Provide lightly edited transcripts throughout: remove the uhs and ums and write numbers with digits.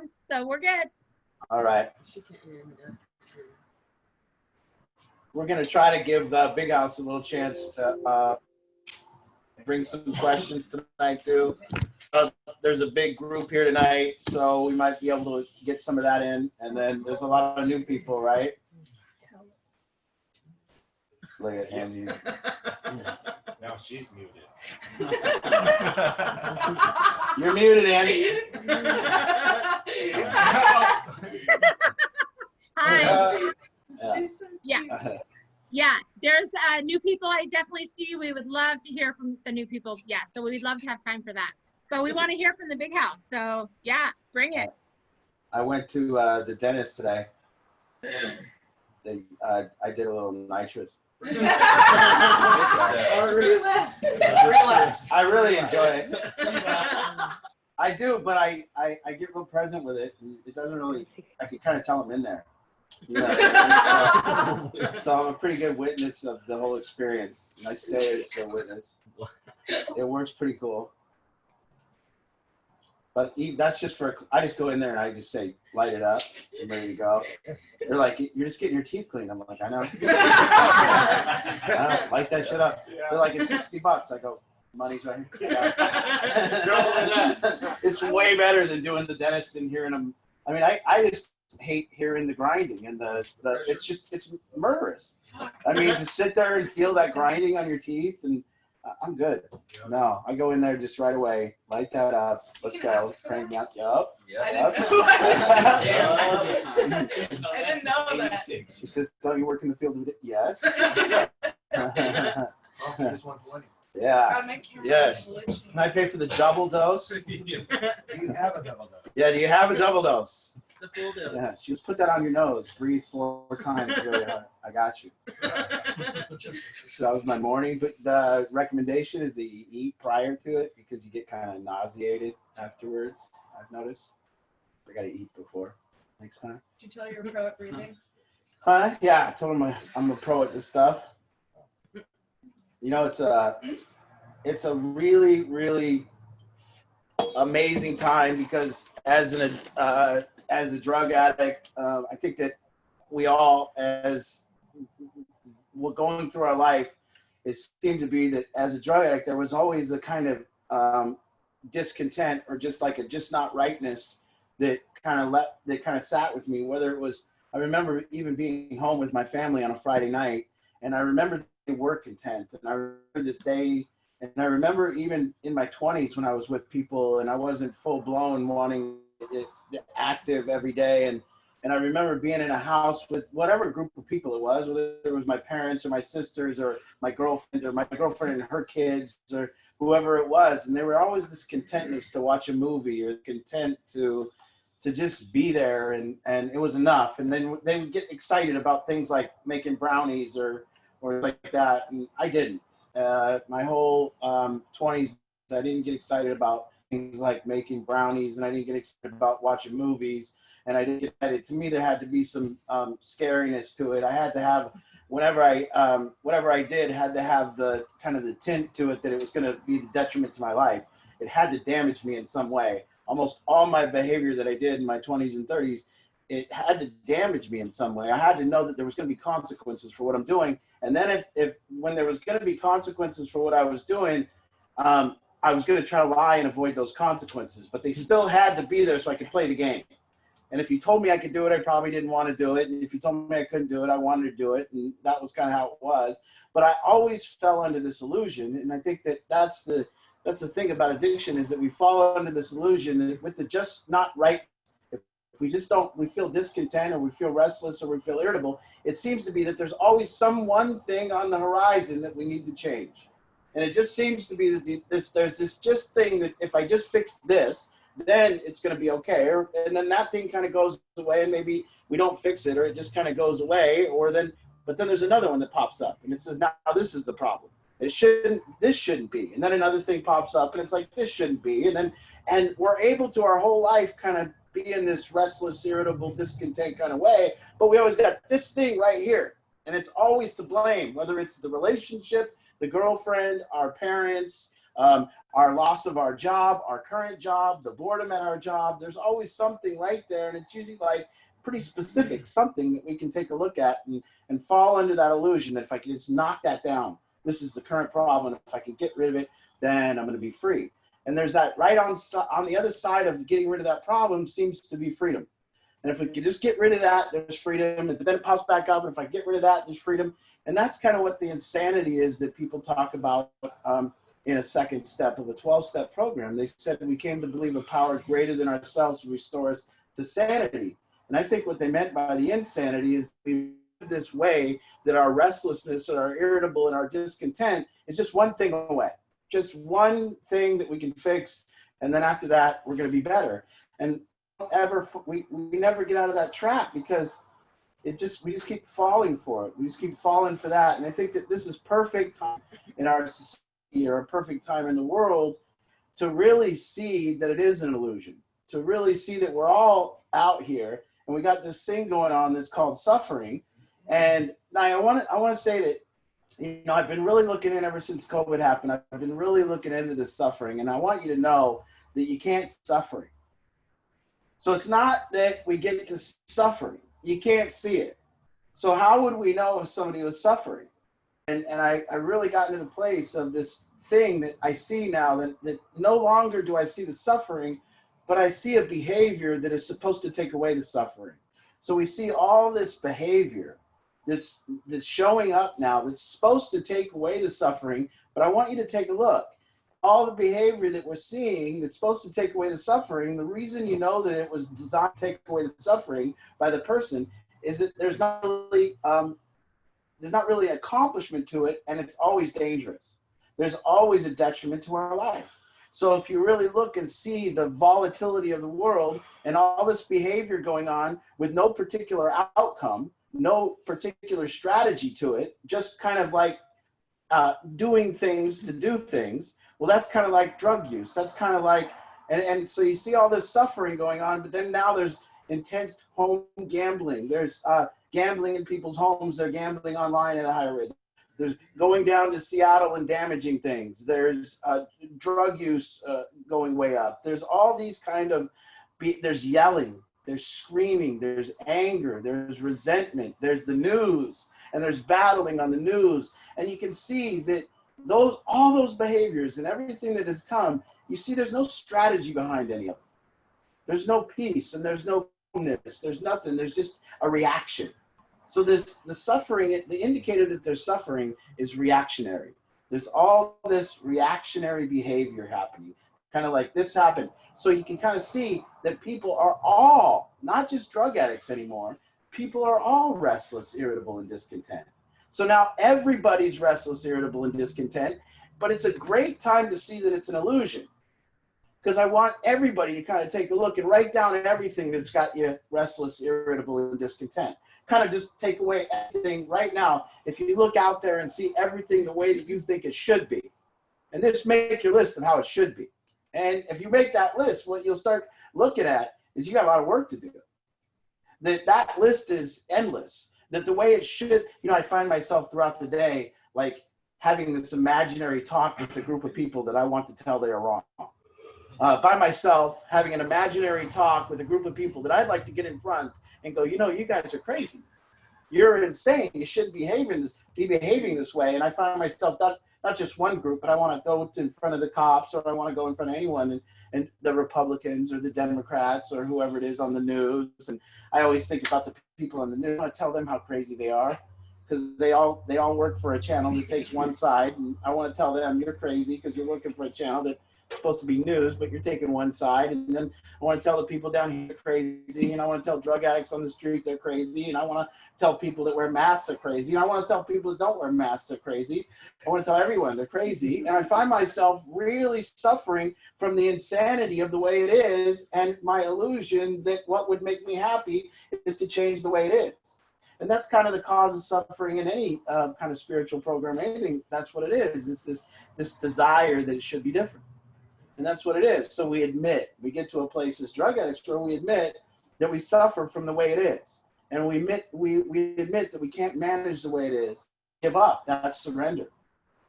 thumbs, so we're good. All right. We're going to try to give the Big House a little chance to bring some questions tonight, too. There's a big group here tonight, so we might be able to get some of that in. And then there's a lot of new people, right? Look at Angie. Now she's muted. You're muted, Angie. Hi. Yeah. Yeah, there's new people I definitely see. We would love to hear from the new people. Yeah, so we'd love to have time for that. But we want to hear from the Big House. So yeah, bring it. I went to the dentist today. I did a little nitrous. I really enjoy it. I do, but I get real present with it. And it doesn't really, I can kind of tell I'm in there. You know? So I'm a pretty good witness of the whole experience. And I stay as the witness. It works pretty cool. But that's just for, I just go in there and I just say, light it up, I'm ready to go. They're like, you're just getting your teeth cleaned. I'm like, I know. Light that shit up. They're like, it's $60. I go, money's right here. It's way better than doing the dentist and hearing them. I mean, I just hate hearing the grinding and it's murderous. I mean, to sit there and feel that grinding on your teeth, and I'm good. No, I go in there just right away, light that up. Let's go. Crank me out. Yup. I didn't know that. She says, don't you work in the field? Yes. Yeah. Yes. Can I pay for the double dose? Do you have a double dose? Yeah, do you have a double dose? The full dose. Yeah, she just put that on your nose. Breathe 4 times really hard. I got you. So that was my morning. But the recommendation is that you eat prior to it because you get kind of nauseated afterwards. I've noticed. I got to eat before next time. Did you tell your pro at breathing? Huh? Yeah, I told him I'm a pro at this stuff. You know, it's a really, really amazing time because as a drug addict, I think that we all, as we're going through our life, it seemed to be that as a drug addict, there was always a kind of discontent or just like a just not rightness that kind of sat with me. Whether it was, I remember even being home with my family on a Friday night, and I remember they were content, and I remember that I remember even in my 20s when I was with people and I wasn't full blown wanting it active every day, and I remember being in a house with whatever group of people it was, whether it was my parents or my sisters or my girlfriend and her kids or whoever it was, and there were always this contentness to watch a movie or content to just be there, and it was enough. And then they would get excited about things like making brownies or like that, and I didn't. My whole 20s, I didn't get excited about things like making brownies, and I didn't get excited about watching movies, and I didn't get excited. To me, there had to be some scariness to it. I had to have, whatever I did had to have the kind of the tint to it that it was going to be the detriment to my life. It had to damage me in some way. Almost all my behavior that I did in my 20s and 30s, it had to damage me in some way. I had to know that there was going to be consequences for what I'm doing. And then if when there was going to be consequences for what I was doing, I was going to try to lie and avoid those consequences. But they still had to be there so I could play the game. And if you told me I could do it, I probably didn't want to do it. And if you told me I couldn't do it, I wanted to do it. And that was kind of how it was. But I always fell under this illusion. And I think that that's the thing about addiction, is that we fall under this illusion that with the just not right, if we just don't, we feel discontent or we feel restless or we feel irritable, it seems to be that there's always some one thing on the horizon that we need to change. And it just seems to be that there's this just thing that if I just fix this, then it's going to be okay. And then that thing kind of goes away, and maybe we don't fix it, or it just kind of goes away, but then there's another one that pops up and it says, now this is the problem. This shouldn't be. And then another thing pops up and it's like, this shouldn't be. And we're able to our whole life kind of be in this restless, irritable, discontent kind of way, but we always got this thing right here. And it's always to blame, whether it's the relationship, the girlfriend, our parents, our loss of our job, our current job, the boredom at our job. There's always something right there, and it's usually like pretty specific, something that we can take a look at and fall under that illusion that if I can just knock that down, this is the current problem. If I can get rid of it, then I'm going to be free. And there's that right on the other side of getting rid of that problem seems to be freedom. And if we could just get rid of that, there's freedom. But then it pops back up. And if I get rid of that, there's freedom. And that's kind of what the insanity is that people talk about in a second step of the 12-step program. They said we came to believe a power greater than ourselves to restore us to sanity. And I think what they meant by the insanity is this way that our restlessness or our irritable and our discontent is just one thing away. Just one thing that we can fix. And then after that, we're going to be better. And we never get out of that trap because we just keep falling for it. We just keep falling for that. And I think that this is perfect time in our society or a perfect time in the world to really see that it is an illusion, to really see that we're all out here and we got this thing going on that's called suffering. And now I want to say that, I've been really looking in ever since COVID happened. I've been really looking into this suffering, and I want you to know that you can't suffer. So it's not that we get to suffering. You can't see it. So how would we know if somebody was suffering? And I really got into the place of this thing that I see now that no longer do I see the suffering, but I see a behavior that is supposed to take away the suffering. So we see all this behavior that's showing up now that's supposed to take away the suffering, but I want you to take a look. All the behavior that we're seeing that's supposed to take away the suffering, the reason you know that it was designed to take away the suffering by the person is that there's not really accomplishment to it, and it's always dangerous. There's always a detriment to our life. So if you really look and see the volatility of the world and all this behavior going on with no particular outcome, no particular strategy to it, just kind of like doing things to do things. Well, that's kind of like drug use. That's kind of like, and so you see all this suffering going on, but then now there's intense home gambling. There's gambling in people's homes. They're gambling online at a higher rate. There's going down to Seattle and damaging things. There's drug use going way up. There's all these kind of, there's yelling, there's screaming, there's anger, there's resentment, there's the news, and there's battling on the news. And you can see that all those behaviors and everything that has come, you see there's no strategy behind any of it. There's no peace and there's no calmness. There's nothing. There's just a reaction. So there's the suffering, the indicator that there's suffering is reactionary. There's all this reactionary behavior happening, kind of like this happened. So you can kind of see that people are all, not just drug addicts anymore, people are all restless, irritable, and discontent. So now everybody's restless, irritable, and discontent, but it's a great time to see that it's an illusion, because I want everybody to kind of take a look and write down everything that's got you restless, irritable, and discontent. Kind of just take away everything right now. If you look out there and see everything the way that you think it should be, and just make your list of how it should be. And if you make that list, what you'll start looking at is you got a lot of work to do. That list is endless. That the way it should, I find myself throughout the day, like having this imaginary talk with a group of people that I want to tell they are wrong. By myself, having an imaginary talk with a group of people that I'd like to get in front and go, you guys are crazy. You're insane. You shouldn't be behaving this way. And I find myself not just one group, but I want to go in front of the cops, or I want to go in front of anyone, and the Republicans or the Democrats or whoever it is on the news. And I always think about the people on the news. I want to tell them how crazy they are, because they all work for a channel that takes one side. And I want to tell them you're crazy because you're working for a channel that's supposed to be news, but you're taking one side. And then I want to tell the people down here crazy, and I want to tell drug addicts on the street they're crazy, and I want to tell people that wear masks are crazy, and I want to tell people that don't wear masks are crazy. I want to tell everyone they're crazy, and I find myself really suffering from the insanity of the way it is, and my illusion that what would make me happy is to change the way it is. And that's kind of the cause of suffering in any kind of spiritual program, anything. That's what it is. It's this desire that it should be different. And that's what it is. So we get to a place as drug addicts where we admit that we suffer from the way it is. And we admit that we can't manage the way it is. Give up. That's surrender.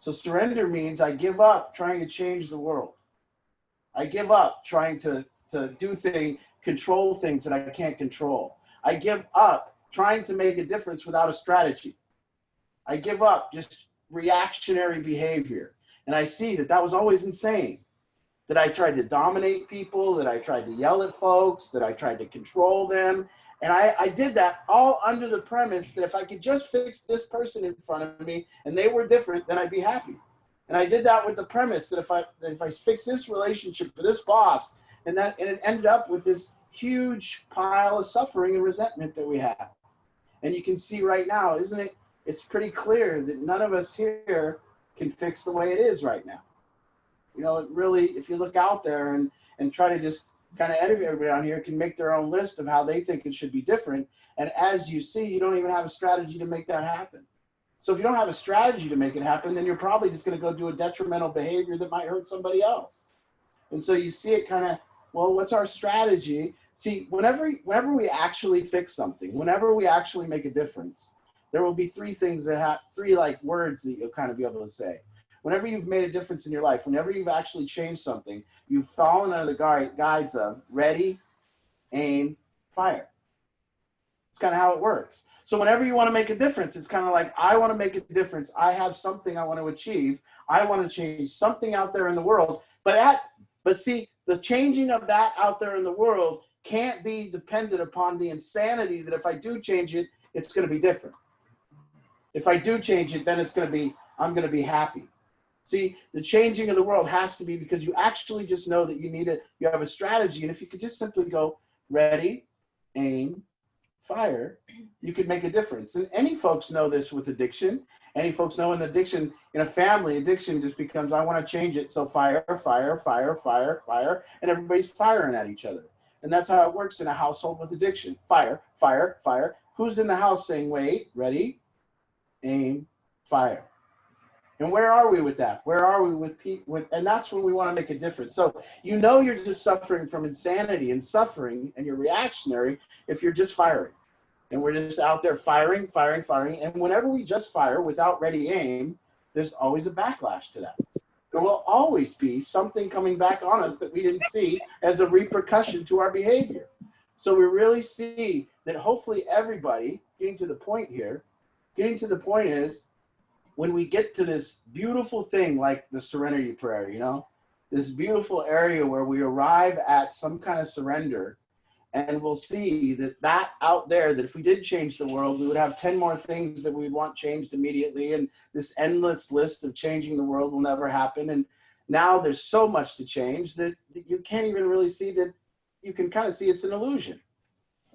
So surrender means I give up trying to change the world. I give up trying to do things, control things that I can't control. I give up trying to make a difference without a strategy. I give up just reactionary behavior. And I see that that was always insane. That I tried to dominate people, that I tried to yell at folks, that I tried to control them. And I did that all under the premise that if I could just fix this person in front of me and they were different, then I'd be happy. And I did that with the premise that if I fix this relationship with this boss, and it ended up with this huge pile of suffering and resentment that we have. And you can see right now, isn't it? It's pretty clear that none of us here can fix the way it is right now. You know, it really, if you look out there and try to just kind of everybody on here can make their own list of how they think it should be different. And as you see, you don't even have a strategy to make that happen. So if you don't have a strategy to make it happen, then you're probably just going to go do a detrimental behavior that might hurt somebody else. And so you see it kind of, well, what's our strategy? See, whenever we actually fix something, whenever we actually make a difference, there will be three things that have three like words that you'll kind of be able to say. Whenever you've made a difference in your life, whenever you've actually changed something, you've fallen under the guides of ready, aim, fire. It's kind of how it works. So whenever you want to make a difference, it's kind of like, I want to make a difference. I have something I want to achieve. I want to change something out there in the world. But see, the changing of that out there in the world can't be dependent upon the insanity that if I do change it, it's going to be different. If I do change it, then I'm going to be happy. See, the changing of the world has to be because you actually just know that you have a strategy. And if you could just simply go ready, aim, fire, you could make a difference. And any folks know this with addiction. Any folks know in addiction, in a family, addiction just becomes, I want to change it. So fire, fire, fire, fire, fire, and everybody's firing at each other. And that's how it works in a household with addiction. Fire, fire, fire. Who's in the house saying, wait, ready, aim, fire? And where are we with that? Where are we with people? And that's when we want to make a difference. So you know you're just suffering from insanity and suffering, and you're reactionary if you're just firing. And we're just out there firing, firing, firing. And whenever we just fire without ready aim, there's always a backlash to that. There will always be something coming back on us that we didn't see as a repercussion to our behavior. So we really see that hopefully everybody, getting to the point is, when we get to this beautiful thing like the serenity prayer, you know, this beautiful area where we arrive at some kind of surrender, and we'll see that out there, that if we did change the world, we would have 10 more things that we'd want changed immediately. And this endless list of changing the world will never happen. And now there's so much to change that you can't even really see that. You can kind of see it's an illusion,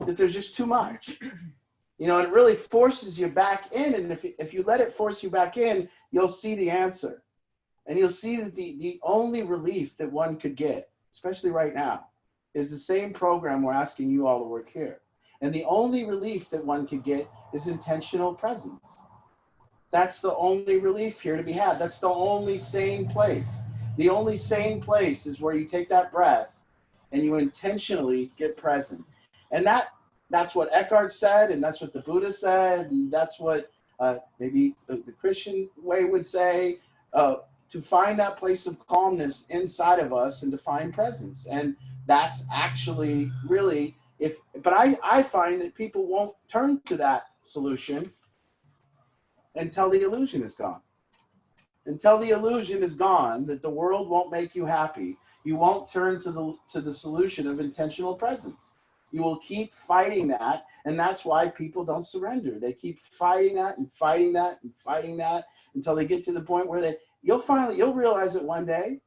that there's just too much. You know, it really forces you back in. And if you let it force you back in, you'll see the answer. And you'll see that the only relief that one could get, especially right now, is the same program we're asking you all to work here. And the only relief that one could get is intentional presence. That's the only relief here to be had. That's the only sane place. The only sane place is where you take that breath and you intentionally get present. And that's what Eckhart said, and that's what the Buddha said, and that's what maybe the Christian way would say, to find that place of calmness inside of us and to find presence. And that's actually really, but I find that people won't turn to that solution until the illusion is gone. Until the illusion is gone, that the world won't make you happy, you won't turn to the solution of intentional presence. You will keep fighting that, and that's why people don't surrender. They keep fighting that and fighting that and fighting that until they get to the point where you'll realize that one day,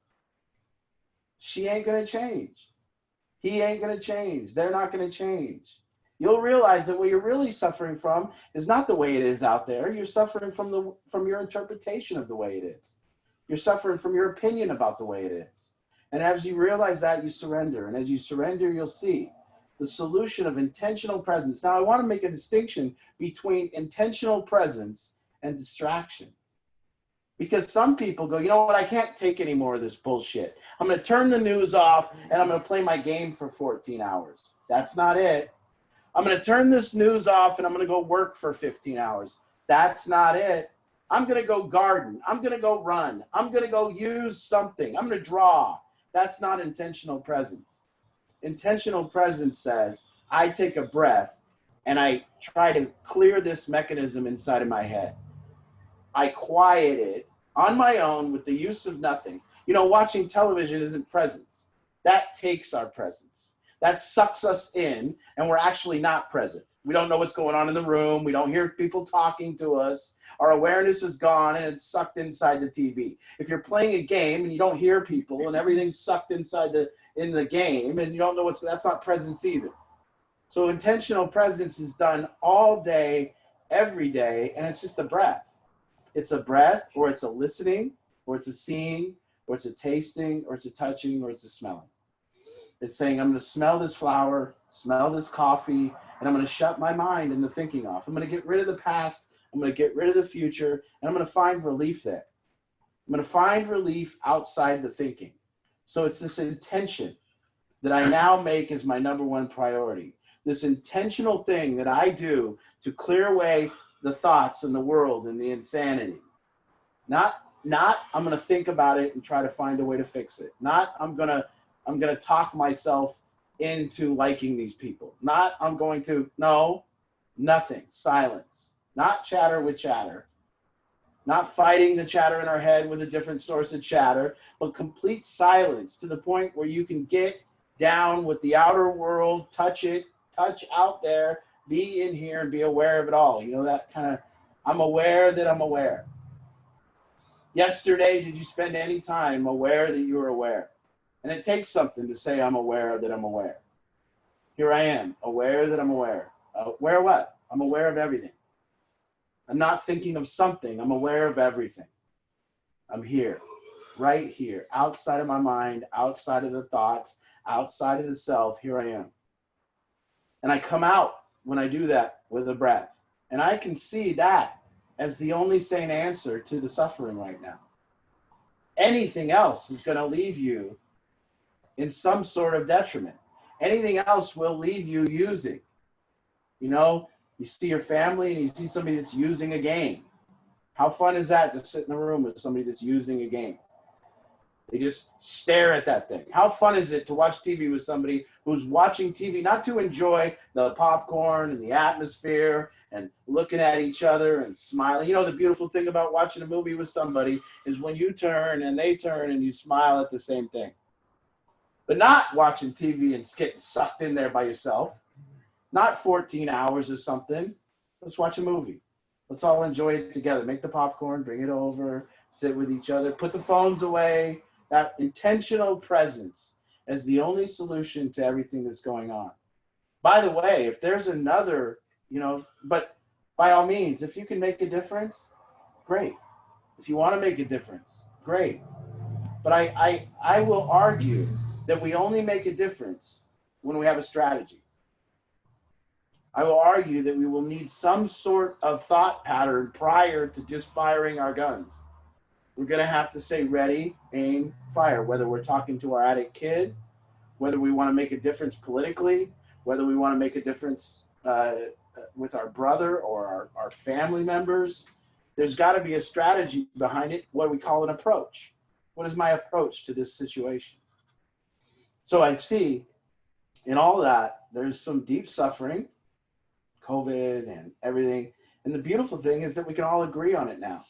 she ain't going to change. He ain't going to change. They're not going to change. You'll realize that what you're really suffering from is not the way it is out there. You're suffering from your interpretation of the way it is. You're suffering from your opinion about the way it is. And as you realize that, you surrender. And as you surrender, you'll see the solution of intentional presence. Now, I want to make a distinction between intentional presence and distraction. Because some people go, you know what, I can't take any more of this bullshit. I'm going to turn the news off and I'm going to play my game for 14 hours. That's not it. I'm going to turn this news off and I'm going to go work for 15 hours. That's not it. I'm going to go garden. I'm going to go run. I'm going to go use something. I'm going to draw. That's not intentional presence. Intentional presence says, I take a breath and I try to clear this mechanism inside of my head. I quiet it on my own with the use of nothing. You know, watching television isn't presence. That takes our presence. That sucks us in, and we're actually not present. We don't know what's going on in the room. We don't hear people talking to us. Our awareness is gone, and it's sucked inside the TV. If you're playing a game and you don't hear people and everything's sucked inside in the game and you don't know that's not presence either. So intentional presence is done all day, every day, and it's just a breath. It's a breath, or it's a listening, or it's a seeing, or it's a tasting, or it's a touching, or it's a smelling. It's saying, I'm going to smell this flower, smell this coffee, and I'm going to shut my mind and the thinking off. I'm going to get rid of the past. I'm going to get rid of the future, and I'm going to find relief there. I'm going to find relief outside the thinking. So it's this intention that I now make as my number one priority. This intentional thing that I do to clear away the thoughts and the world and the insanity. Not I'm going to think about it and try to find a way to fix it. Not I'm going to talk myself into liking these people. Not I'm going to, no, nothing, silence. Not chatter with chatter. Not fighting the chatter in our head with a different source of chatter, but complete silence to the point where you can get down with the outer world, touch it, touch out there, be in here and be aware of it all. You know, that kind of, I'm aware that I'm aware. Yesterday, did you spend any time aware that you were aware? And it takes something to say I'm aware that I'm aware. Here I am, aware that I'm aware. Aware what? I'm aware of everything. I'm not thinking of something. I'm aware of everything. I'm here, right here, outside of my mind, outside of the thoughts, outside of the self. Here I am. And I come out when I do that with a breath. And I can see that as the only sane answer to the suffering right now. Anything else is going to leave you in some sort of detriment. Anything else will leave you using. You know, you see your family and you see somebody that's using a game. How fun is that to sit in a room with somebody that's using a game? They just stare at that thing. How fun is it to watch TV with somebody who's watching TV, not to enjoy the popcorn and the atmosphere and looking at each other and smiling. You know, the beautiful thing about watching a movie with somebody is when you turn and they turn and you smile at the same thing. But not watching TV and getting sucked in there by yourself. Not 14 hours or something. Let's watch a movie. Let's all enjoy it together. Make the popcorn, bring it over, sit with each other, put the phones away. That intentional presence is the only solution to everything that's going on. By the way, if there's another, but by all means, if you can make a difference, great. If you want to make a difference, great. But I will argue that we only make a difference when we have a strategy. I will argue that we will need some sort of thought pattern prior to just firing our guns. We're going to have to say ready, aim, fire, whether we're talking to our addict kid, whether we want to make a difference politically, whether we want to make a difference with our brother or our family members. There's got to be a strategy behind it, what we call an approach. What is my approach to this situation? So I see in all that, there's some deep suffering, COVID and everything. And the beautiful thing is that we can all agree on it now.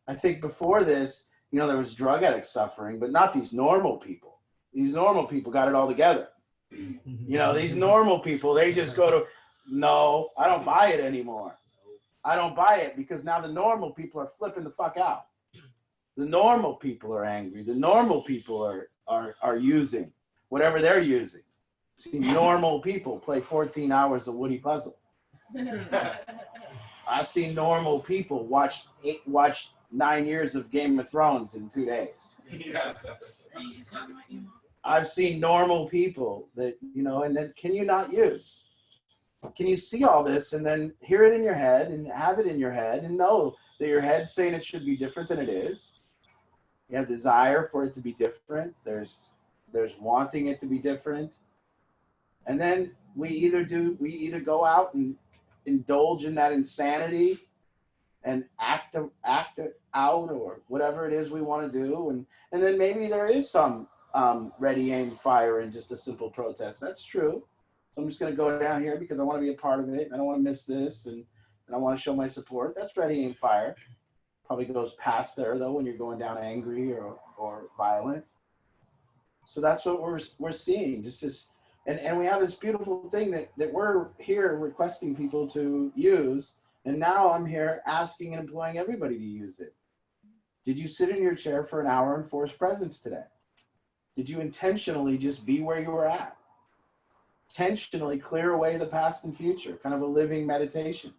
I think before this, there was drug addict suffering, but not these normal people. These normal people got it all together. These normal people, they just go to, no, I don't buy it anymore. I don't buy it because now the normal people are flipping the fuck out. The normal people are angry. The normal people are using whatever they're using. See normal people play 14 hours of Woody Puzzle. I've seen normal people watch 9 years of Game of Thrones in 2 days. Yeah. I've seen normal people that, and then can you not use? Can you see all this and then hear it in your head and have it in your head and know that your head's saying it should be different than it is? You have desire for it to be different. There's wanting it to be different. And then we either go out and indulge in that insanity and act it out, or whatever it is we want to do. And then maybe there is some ready, aim, fire in just a simple protest. That's true. So I'm just going to go down here because I want to be a part of it. I don't want to miss this, and I want to show my support. That's ready, aim, fire. Probably goes past there, though, when you're going down angry or violent. So that's what we're seeing. Just this, and we have this beautiful thing that we're here requesting people to use. And now I'm here asking and imploring everybody to use it. Did you sit in your chair for an hour and force presence today? Did you intentionally just be where you were at? Intentionally clear away the past and future, kind of a living meditation.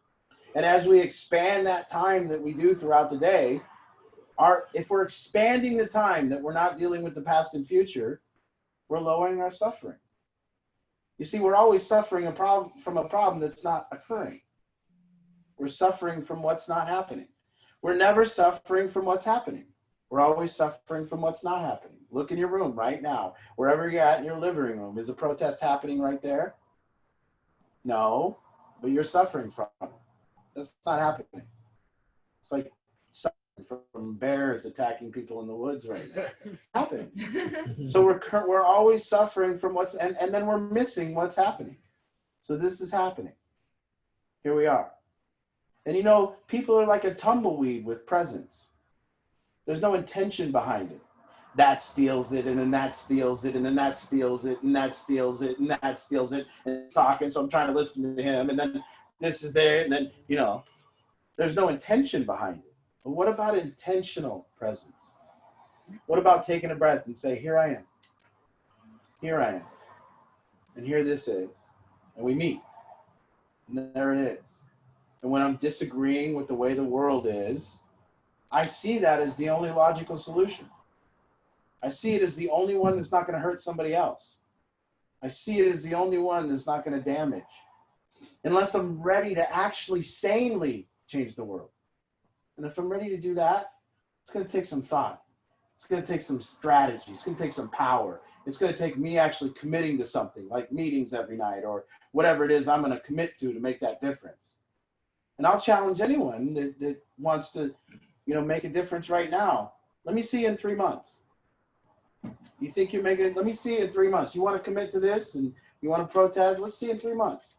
And as we expand that time that we do throughout the day, if we're expanding the time that we're not dealing with the past and future, we're lowering our suffering. You see, we're always suffering from a problem that's not occurring. We're suffering from what's not happening. We're never suffering from what's happening. We're always suffering from what's not happening. Look in your room right now. Wherever you're at in your living room, is a protest happening right there? No, but you're suffering from it. That's not happening. It's like suffering from bears attacking people in the woods right now. It's happening. So we're always suffering from what's, and then we're missing what's happening. So this is happening. Here we are. And you know, people are like a tumbleweed with presence. There's no intention behind it. That steals it, and then that steals it, and then that steals it, and that steals it, and that steals it, and it's talking, so I'm trying to listen to him, and then this is there, and then, you know, there's no intention behind it. But what about intentional presence? What about taking a breath and say, here I am. Here I am. And here this is. And we meet. And there it is. And when I'm disagreeing with the way the world is, I see that as the only logical solution. I see it as the only one that's not going to hurt somebody else. I see it as the only one that's not going to damage. Unless I'm ready to actually sanely change the world. And if I'm ready to do that, it's going to take some thought. It's going to take some strategy. It's going to take some power. It's going to take me actually committing to something like meetings every night or whatever it is I'm going to commit to make that difference. And I'll challenge anyone that wants to, you know, make a difference right now. Let me see you in 3 months. You think you're making it? Let me see you in 3 months. You want to commit to this and you want to protest? Let's see you in 3 months.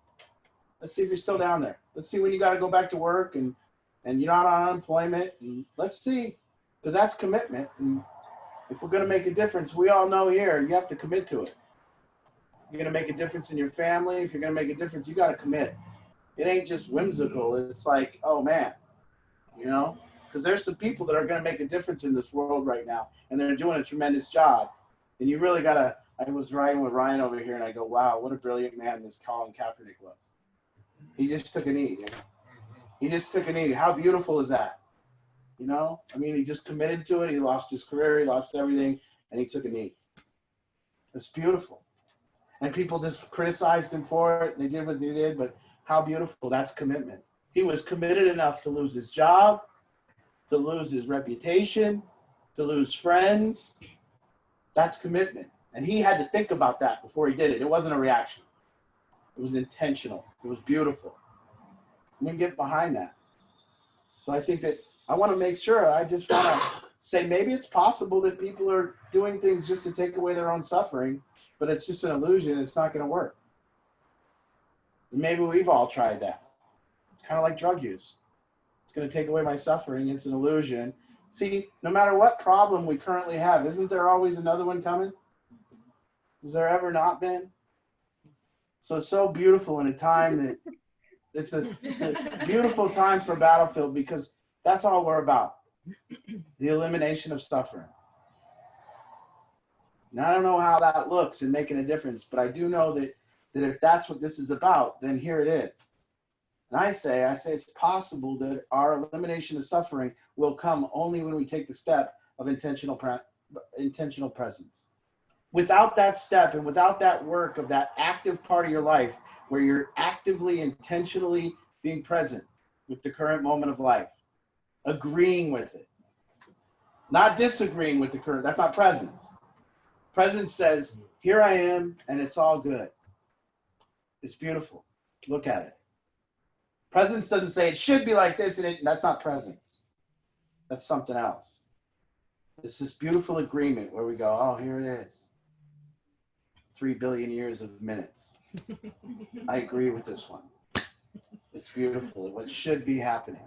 Let's see if you're still down there. Let's see when you got to go back to work and you're not on unemployment. And let's see, because that's commitment. And if we're going to make a difference, we all know here, you have to commit to it. You're going to make a difference in your family. If you're going to make a difference, you got to commit. It ain't just whimsical. It's like, oh man, you know, because there's some people that are going to make a difference in this world right now, and they're doing a tremendous job. And you really got to, I was riding with Ryan over here, and I go, wow, what a brilliant man this Colin Kaepernick was. He just took a knee. You know? He just took a knee. How beautiful is that? You know, I mean, he just committed to it. He lost his career. He lost everything, and he took a knee. It's beautiful. And people just criticized him for it, and they did what they did, but how beautiful. That's commitment. He was committed enough to lose his job, to lose his reputation, to lose friends. That's commitment. And he had to think about that before he did it. It wasn't a reaction. It was intentional. It was beautiful. I'm going to get behind that. So I think that I want to make sure, I just want to say maybe it's possible that people are doing things just to take away their own suffering, but it's just an illusion. It's not going to work. Maybe we've all tried that. Kind of like drug use. It's going to take away my suffering. It's an illusion. See, no matter what problem we currently have, isn't there always another one coming? Has there ever not been? So it's so beautiful in a time that it's a beautiful time for Battlefield, because that's all we're about. The elimination of suffering. Now, I don't know how that looks in making a difference, but I do know that if that's what this is about, then here it is. And I say it's possible that our elimination of suffering will come only when we take the step of intentional presence. Without that step and without that work of that active part of your life where you're actively, intentionally being present with the current moment of life, agreeing with it, not disagreeing with the current, that's not presence. Presence says, here I am and it's all good. It's beautiful. Look at it. Presence doesn't say it should be like this, and that's not presence. That's something else. It's this beautiful agreement where we go, oh, here it is. 3 billion years of minutes. I agree with this one. It's beautiful. What should be happening.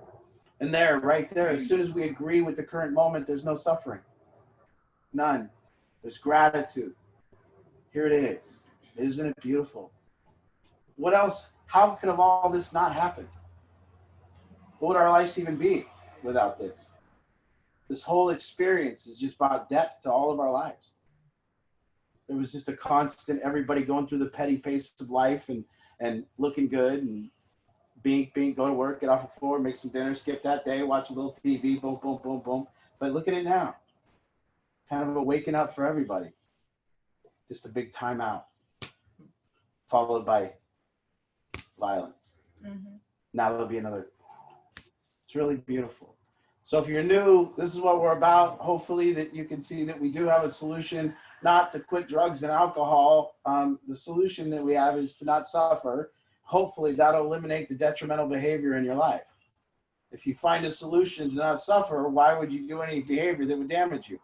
And there, right there, as soon as we agree with the current moment, there's no suffering. None. There's gratitude. Here it is. Isn't it beautiful? What else? How could have all this not happened? What would our lives even be without this? This whole experience is just brought depth to all of our lives. It was just a constant, everybody going through the petty pace of life and looking good and being go to work, get off the floor, make some dinner, skip that day, watch a little TV, boom, boom, boom, boom. But look at it now. Kind of a waking up for everybody. Just a big timeout, followed by violence. Mhm. Now there'll be another. It's really beautiful. So if you're new, this is what we're about. Hopefully that you can see that we do have a solution, not to quit drugs and alcohol. The solution that we have is to not suffer. Hopefully that'll eliminate the detrimental behavior in your life. If you find a solution to not suffer, why would you do any behavior that would damage you?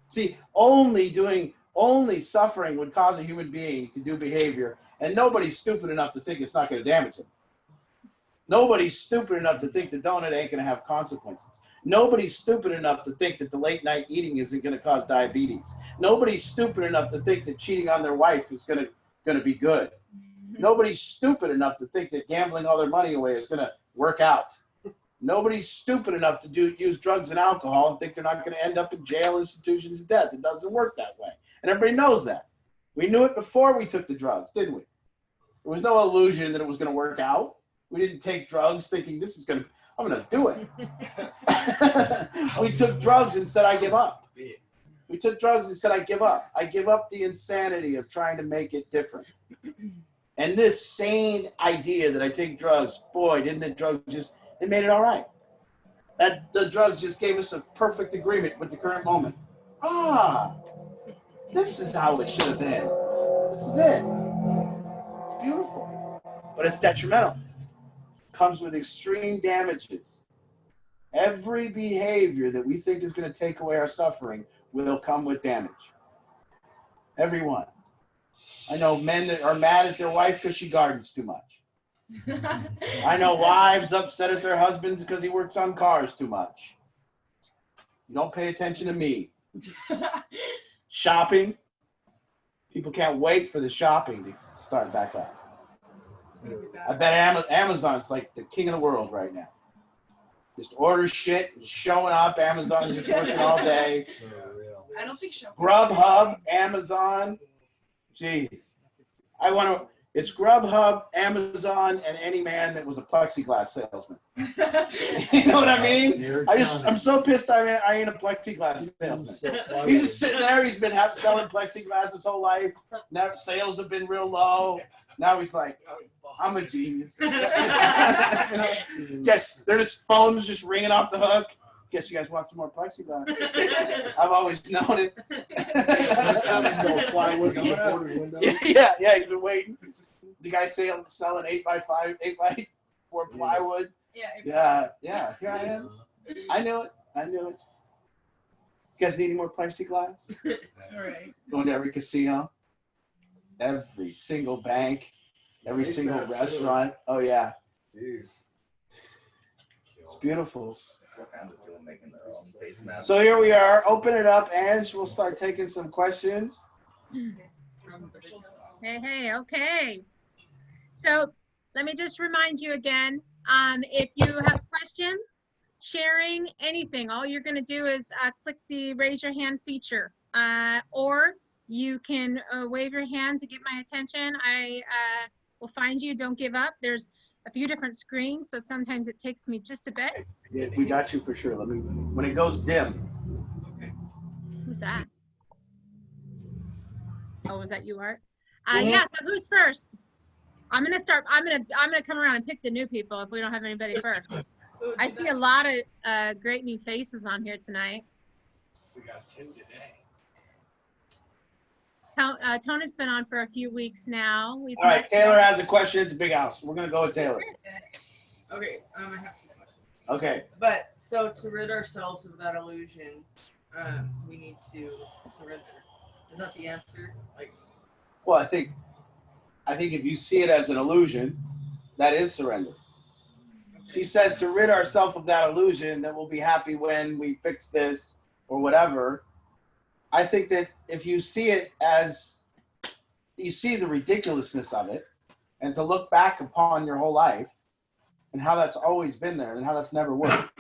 See, only suffering would cause a human being to do behavior, and nobody's stupid enough to think it's not going to damage them. Nobody's stupid enough to think the donut ain't going to have consequences. Nobody's stupid enough to think that the late night eating isn't going to cause diabetes. Nobody's stupid enough to think that cheating on their wife is going to be good. Nobody's stupid enough to think that gambling all their money away is going to work out. Nobody's stupid enough to use drugs and alcohol and think they're not going to end up in jail, institutions, and death. It doesn't work that way. And everybody knows that. We knew it before we took the drugs, didn't we? There was no illusion that it was going to work out. We didn't take drugs thinking I'm going to do it. We took drugs and said, I give up. We took drugs and said, I give up. I give up the insanity of trying to make it different. And this sane idea that I take drugs, boy, didn't the drug it made it all right. That the drugs just gave us a perfect agreement with the current moment. This is how it should have been. This is it. It's beautiful. But it's detrimental. It comes with extreme damages. Every behavior that we think is going to take away our suffering will come with damage. Everyone. I know men that are mad at their wife because she gardens too much. I know wives upset at their husbands because he works on cars too much. You don't pay attention to me. Shopping. People can't wait for the shopping to start back up. I bet Amazon's like the king of the world right now. Just order shit, showing up. Amazon's just working all day. I don't think so. Grubhub, Amazon. Jeez. It's Grubhub, Amazon, and any man that was a plexiglass salesman. You know what I mean? I'm so pissed I ain't a plexiglass salesman. He's just sitting there. He's been selling plexiglass his whole life. Now sales have been real low. Now he's like, I'm a genius. Guess there's phones just ringing off the hook. Guess you guys want some more plexiglass? I've always known it. Yeah, he's been waiting. The guy selling 8x5, 8x4 plywood. Yeah. Here I am. I knew it. You guys need any more plexiglass? All right. Going to every casino, every single bank, every single restaurant. Oh yeah. Jeez. It's beautiful. So here we are. Open it up, Ange. We'll start taking some questions. Hey, okay. So let me just remind you again, if you have questions, sharing, anything, all you're going to do is click the raise your hand feature, or you can wave your hand to get my attention. I will find you. Don't give up. There's a few different screens, so sometimes it takes me just a bit. Yeah, we got you for sure. When it goes dim. Who's that? Oh, was that you, Art? Yeah, so who's first? I'm gonna come around and pick the new people if we don't have anybody first. I see a lot of great new faces on here tonight. We got 2 today. Tony's been on for a few weeks now. All right, Taylor has a question at the big house. We're gonna go with Taylor. Okay, I have two questions. Okay. But so to rid ourselves of that illusion, we need to surrender. Is that the answer? Like, Well, I think if you see it as an illusion, that is surrender. She said to rid ourselves of that illusion that we'll be happy when we fix this or whatever. I think that if you see it as, you see the ridiculousness of it, and to look back upon your whole life and how that's always been there and how that's never worked,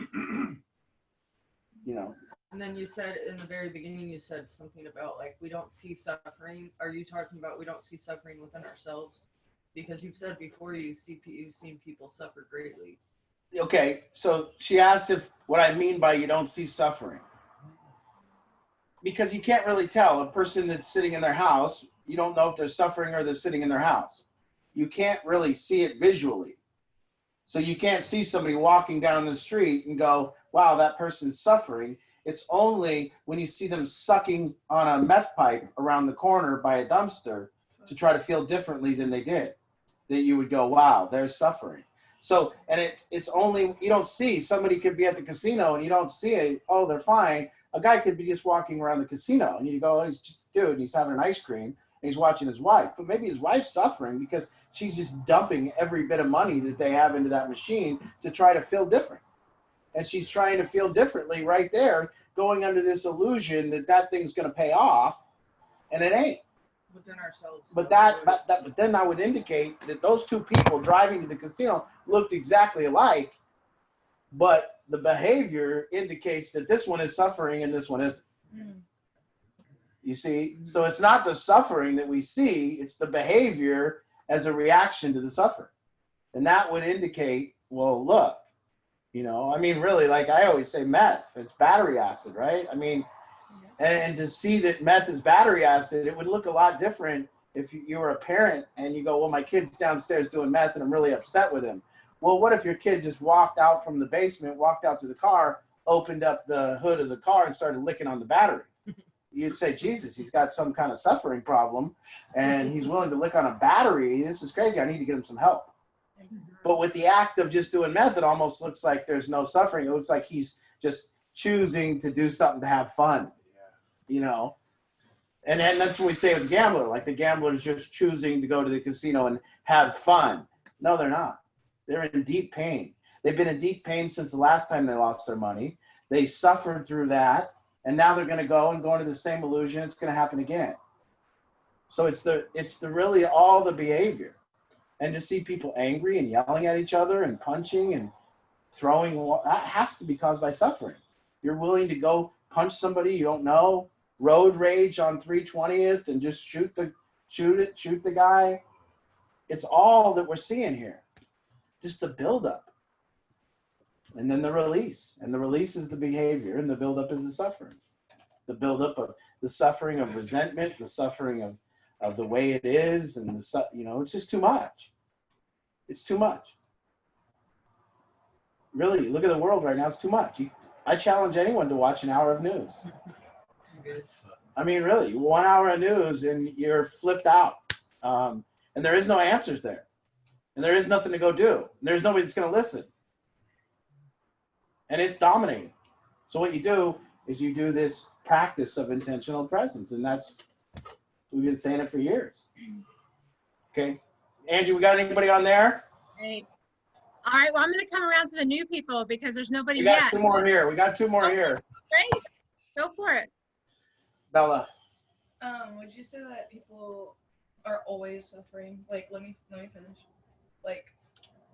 you know. And then you said in the very beginning, you said something about like we don't see suffering. Are you talking about we don't see suffering within ourselves? Because you've said before you've seen people suffer greatly. Okay, so she asked if what I mean by you don't see suffering. Because you can't really tell a person that's sitting in their house, you don't know if they're suffering or they're sitting in their house. You can't really see it visually. So you can't see somebody walking down the street and go, wow, that person's suffering. It's only when you see them sucking on a meth pipe around the corner by a dumpster to try to feel differently than they did, that you would go, wow, they're suffering. So, and it's only, you don't see, somebody could be at the casino and you don't see it, oh, they're fine. A guy could be just walking around the casino and you go, oh, he's just, dude, he's having an ice cream and he's watching his wife. But maybe his wife's suffering because she's just dumping every bit of money that they have into that machine to try to feel different. And she's trying to feel differently right there, going under this illusion that that thing's going to pay off, and it ain't. Within ourselves. But then I would indicate that those two people driving to the casino looked exactly alike, but the behavior indicates that this one is suffering and this one isn't. Mm. You see? So it's not the suffering that we see, it's the behavior as a reaction to the suffering. And that would indicate, well, look, you know, I mean, really, like I always say, meth, it's battery acid, right? I mean, and to see that meth is battery acid, it would look a lot different if you were a parent and you go, well, my kid's downstairs doing meth and I'm really upset with him. Well, what if your kid just walked out from the basement, walked out to the car, opened up the hood of the car and started licking on the battery? You'd say, Jesus, he's got some kind of suffering problem and he's willing to lick on a battery. This is crazy. I need to get him some help. But with the act of just doing meth, it almost looks like there's no suffering. It looks like he's just choosing to do something to have fun. You know, and that's what we say with the gambler. Like the gambler is just choosing to go to the casino and have fun. No, they're not. They're in deep pain. They've been in deep pain since the last time they lost their money. They suffered through that, and now they're going to go into the same illusion. It's going to happen again. So it's the really all the behavior, and to see people angry and yelling at each other and punching and throwing, that has to be caused by suffering. You're willing to go punch somebody you don't know, road rage on 320th and just shoot the guy. It's all that we're seeing here. Just the buildup. And then the release. And the release is the behavior and the buildup is the suffering. The buildup of the suffering of resentment, the suffering of the way it is, and it's just too much. It's too much. Really, look at the world right now, it's too much. I challenge anyone to watch an hour of news. I mean, really, 1 hour of news and you're flipped out. And there is no answers there. And there is nothing to go do. And there's nobody that's going to listen. And it's dominating. So what you do is you do this practice of intentional presence. And we've been saying it for years. Okay. Angie, we got anybody on there? Great. All right, well, I'm going to come around to the new people because there's nobody We got yet. two more here. We got two more here. Great. Go for it. Bella. Would you say that people are always suffering? Like, let me finish. Like,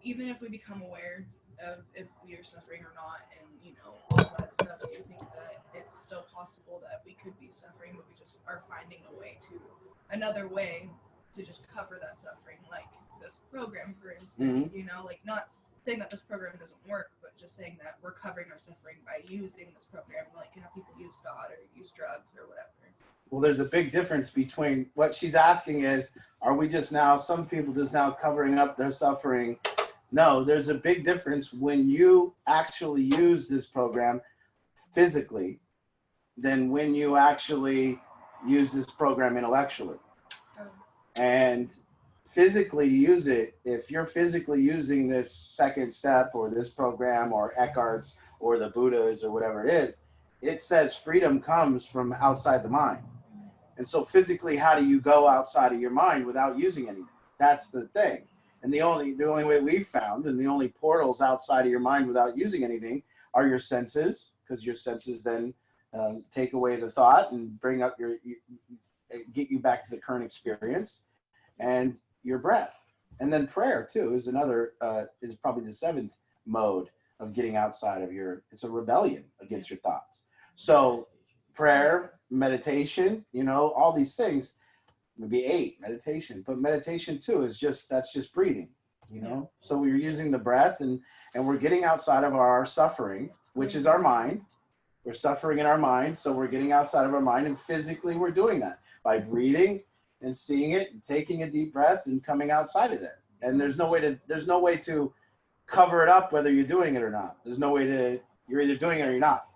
even if we become aware of if we are suffering or not, and all that stuff, do you think that it's still possible that we could be suffering, but we just are finding another way to just cover that suffering, like this program, for instance? Like not saying that this program doesn't work, but just saying that we're covering our suffering by using this program, like people use God or use drugs or whatever. Well, there's a big difference between what she's asking is, are we just now, some people just now covering up their suffering? No, there's a big difference when you actually use this program physically than when you actually use this program intellectually. And physically use it, if you're physically using this second step or this program or Eckhart's or the Buddhas or whatever it is, it says freedom comes from outside the mind. And so physically, how do you go outside of your mind without using anything? That's the thing. And the only way we've found, and the only portals outside of your mind without using anything, are your senses, because your senses then take away the thought and bring up get you back to the current experience, and your breath. And then prayer too is another, is probably the seventh mode of getting outside of it's a rebellion against your thoughts. So prayer, meditation, all these things, maybe 8, meditation, but meditation too is that's just breathing, So we're using the breath and we're getting outside of our suffering, which is our mind. We're suffering in our mind. So we're getting outside of our mind, and physically we're doing that by breathing and seeing it and taking a deep breath and coming outside of there. And there's no way to cover it up, whether you're doing it or not. You're either doing it or you're not.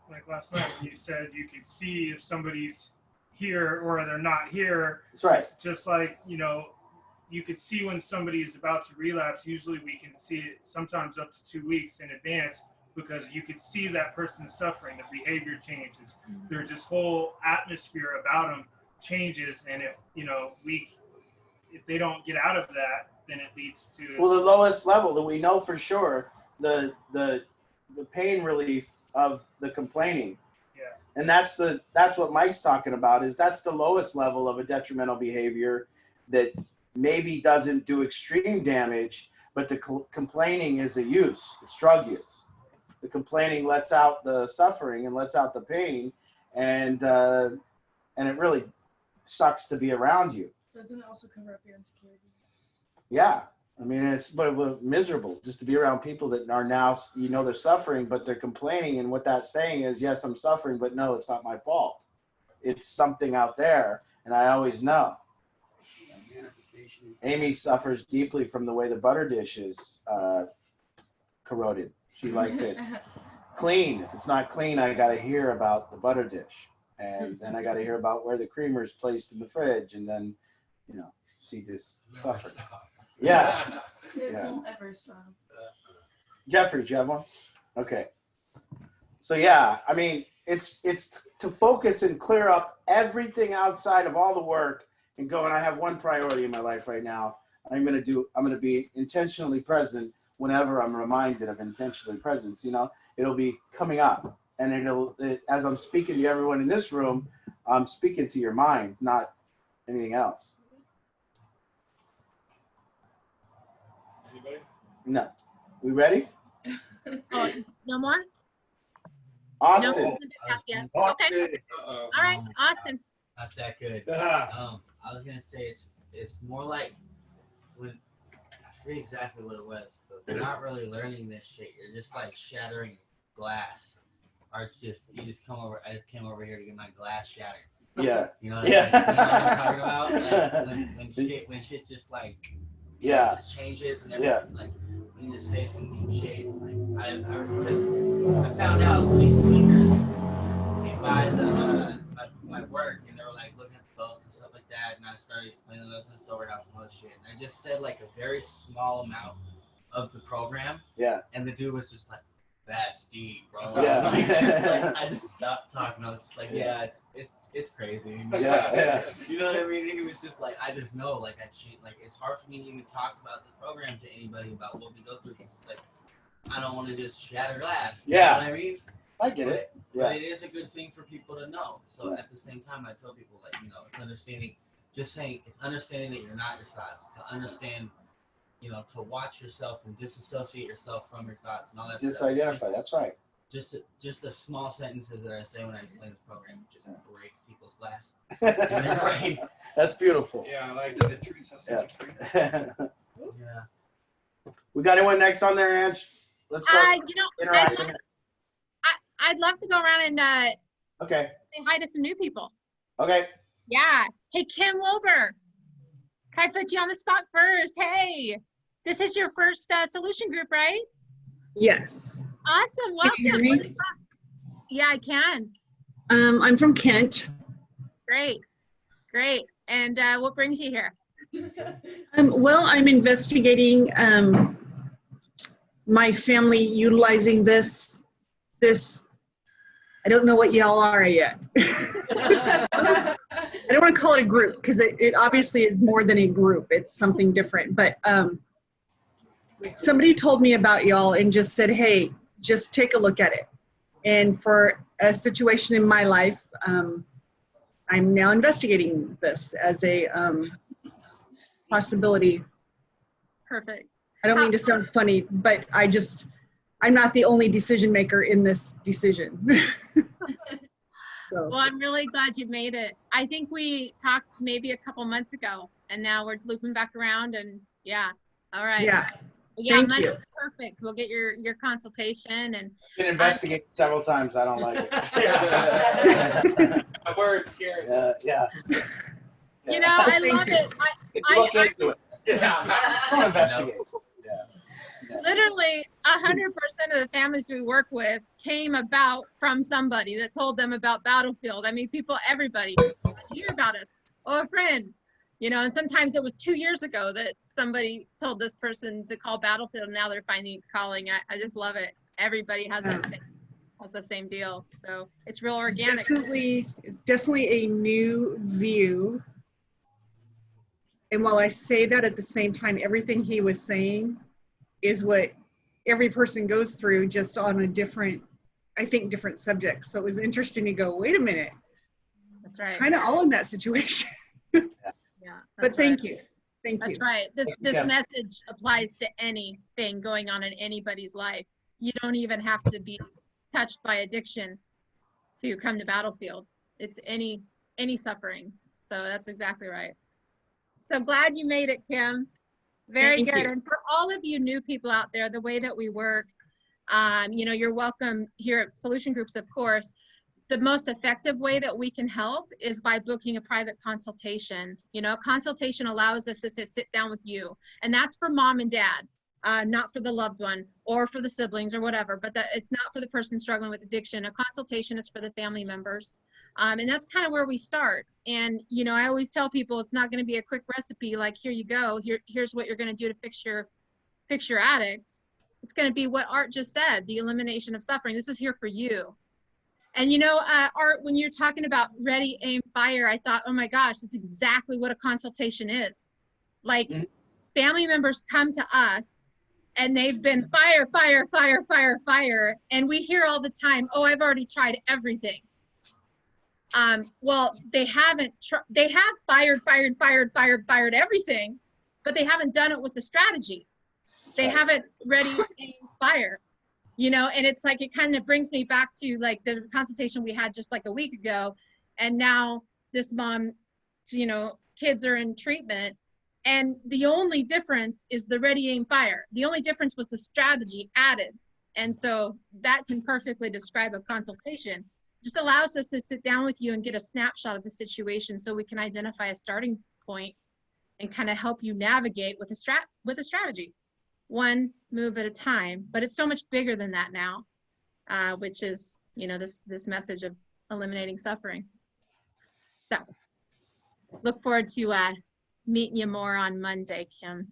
Like last night, you said you could see if somebody's here or they're not here. That's right. It's just like, you could see when somebody is about to relapse. Usually we can see it sometimes up to 2 weeks in advance, because you could see that person's suffering, the behavior changes, their just whole atmosphere about them changes. And if, if they don't get out of that, then it leads to... Well, the lowest level that we know for sure, the pain relief of the complaining. Yeah. And that's what Mike's talking about, is that's the lowest level of a detrimental behavior that maybe doesn't do extreme damage, but the complaining is a use. It's drug use. The complaining lets out the suffering and lets out the pain, and it really sucks to be around you. Doesn't it also cover up your insecurity? Yeah. I mean, it's miserable just to be around people that are now, they're suffering, but they're complaining. And what that's saying is, yes, I'm suffering, but no, it's not my fault. It's something out there. And I always know. Amy suffers deeply from the way the butter dish is corroded. She likes it clean. If it's not clean, I got to hear about the butter dish. And then I got to hear about where the creamer is placed in the fridge. And then, she just suffers. Yeah. It Yeah. won't ever stop. Jeffrey, do you have one? Okay. So yeah, I mean, it's to focus and clear up everything outside of all the work and go, and I have one priority in my life right now. I'm going to be intentionally present whenever I'm reminded of intentionally presence. It'll be coming up, and as I'm speaking to everyone in this room, I'm speaking to your mind, not anything else. Anybody? No. We ready? Oh, no more? Austin. No? Yes. Okay. Uh-oh. All right, Austin. Not that good. Ah. I was gonna say it's more like when I forget exactly what it was, but we're not really learning this shit. You're just like shattering glass, or it's just you just come over. I just came over here to get my glass shattered. Yeah. You know what Yeah. I mean? You know what I'm talking about? Like, when shit just like Yeah. just changes and everything. Like when you just say some deep shit. Like because I found out some of these tweakers came by my work and they were like looking at the photos and stuff like that, and I started explaining those in the sober house and all this shit. And I just said like a very small amount of the program. Yeah. And the dude was just like, "That's deep, bro." Yeah. Like, I just stopped talking. I was just like, "Yeah, it's crazy." Yeah. You know what I mean? He was just like, I just know, like, it's hard for me to even talk about this program to anybody about what we go through, because it's like, I don't want to just shatter glass. You Yeah. know what I mean? I get it. But Yeah. it is a good thing for people to know. So at the same time, I tell people, like, it's understanding, just saying, it's understanding that you're not your thoughts, to understand, to watch yourself and disassociate yourself from your thoughts and all that stuff. Disidentify. That's right. Just the small sentences that I say when I explain this program just breaks people's glass in their brain. That's beautiful. Yeah, I like the truth shall set you free. Yeah. We got anyone next on there, Ange? Let's start interacting. I'd love to go around and Okay. say hi to some new people. Okay. Yeah. Hey, Kim Wilbur. Can I put you on the spot first? Hey, this is your first solution group, right? Yes. Awesome. Can you hear Welcome. me? Yeah, I can. I'm from Kent. Great. And what brings you here? Well, I'm investigating my family utilizing this. I don't know what y'all are yet. I don't want to call it a group because it obviously is more than a group. It's something different. But somebody told me about y'all and just said, hey, just take a look at it. And for a situation in my life, I'm now investigating this as a possibility. Perfect. I don't mean to sound funny, but I'm not the only decision maker in this decision. So. Well, I'm really glad you made it. I think we talked maybe a couple months ago, and now we're looping back around, and yeah. All right. Yeah. Yeah, Thank Monday's you. perfect. We'll get your consultation, and Been investigated several times. I don't like it. My word scares. Yeah. you know, I Thank love you. it. Look I into it. Yeah. Don't investigate. literally 100% of the families we work with came about from somebody that told them about Battlefield. I mean, everybody, how'd you hear about us? Oh, a friend, you know, and sometimes it was 2 years ago that somebody told this person to call Battlefield, and now they're finally calling. I just love it. Everybody has the same deal. So it's real organic. It's definitely a new view. And while I say that, at the same time, everything he was saying is what every person goes through, just on a different subject. So it was interesting to go, wait a minute, That's right. kind of all in that situation. Yeah. But thank you. Thank you. That's right. This Yeah. message applies to anything going on in anybody's life. You don't even have to be touched by addiction to come to Battlefield. It's any suffering. So that's exactly right. So glad you made it, Kim. Very Thank good. you. And for all of you new people out there, the way that we work, you know, you're welcome here at Solution Groups, of course. The most effective way that we can help is by booking a private consultation. You know, consultation allows us to sit down with you, and that's for mom and dad, not for the loved one or for the siblings or whatever, but it's not for the person struggling with addiction. A consultation is for the family members. And that's kind of where we start. And, you know, I always tell people it's not going to be a quick recipe like, here you go, here's what you're going to do to fix your addict. It's going to be what Art just said, the elimination of suffering. This is here for you. And, you know, Art, when you're talking about ready, aim, fire, I thought, oh my gosh, that's exactly what a consultation is. Like, family members come to us and they've been fire, fire, fire, fire, fire. And we hear all the time, oh, I've already tried everything. Well, they haven't, they have fired everything, but they haven't done it with the strategy. They haven't ready, aim, fire, you know, and it's like, it kind of brings me back to like the consultation we had just like a week ago. And now this mom, you know, kids are in treatment, and the only difference is the ready, aim, fire. The only difference was the strategy added. And so that can perfectly describe a consultation. Just allows us to sit down with you and get a snapshot of the situation so we can identify a starting point and kind of help you navigate with a strategy, one move at a time. But it's so much bigger than that now, which is, you know, this message of eliminating suffering. So look forward to meeting you more on Monday, Kim.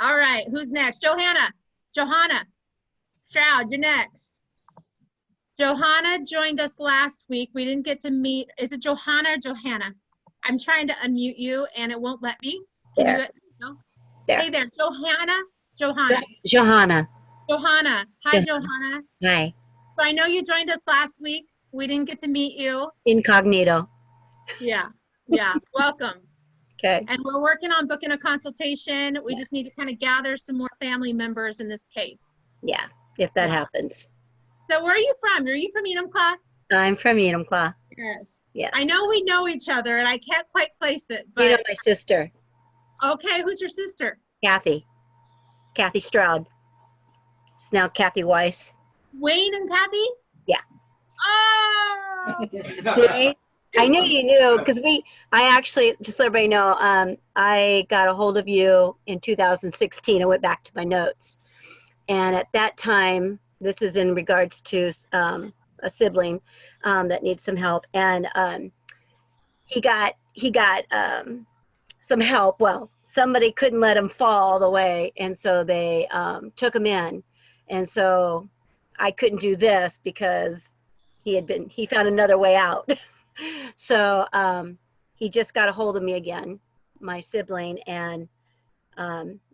All right, who's next? Johanna Stroud, you're next. Johanna joined us last week. We didn't get to meet. Is it Johanna or Johanna? I'm trying to unmute you and it won't let me. Can There. you? No? There. Hey there, Johanna. Johanna. Hi, Johanna. Hi. So I know you joined us last week. We didn't get to meet you. Incognito. Yeah. Welcome. Okay. And we're working on booking a consultation. We just need to kind of gather some more family members in this case. Yeah, if that happens. So where are you from? Are you from Enumclaw? I'm from Enumclaw. Yes. Yes. I know we know each other, and I can't quite place it. But You know my sister, okay, who's your sister? Kathy Stroud. It's now Kathy Weiss. Wayne and Kathy? Yeah. Oh! Today, I knew you knew because I actually, just so everybody know, I got a hold of you in 2016. I went back to my notes. And at that time, this is in regards to a sibling that needs some help. And he got some help. Well, somebody couldn't let him fall all the way, and so they took him in. And so I couldn't do this because he found another way out. So he just got a hold of me again, my sibling, and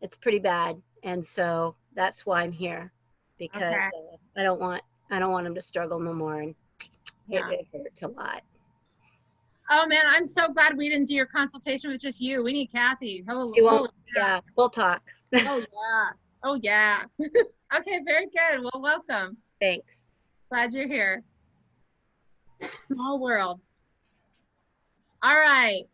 it's pretty bad. And so that's why I'm here, because Okay. I don't want him to struggle no more, and Yeah. it hurts a lot. Oh man, I'm so glad we didn't do your consultation with just you. We need Kathy. Holy, You holy won't, yeah, we'll talk. Oh yeah. Oh yeah. Okay, very good. Well, welcome. Thanks. Glad you're here. Small world. All right.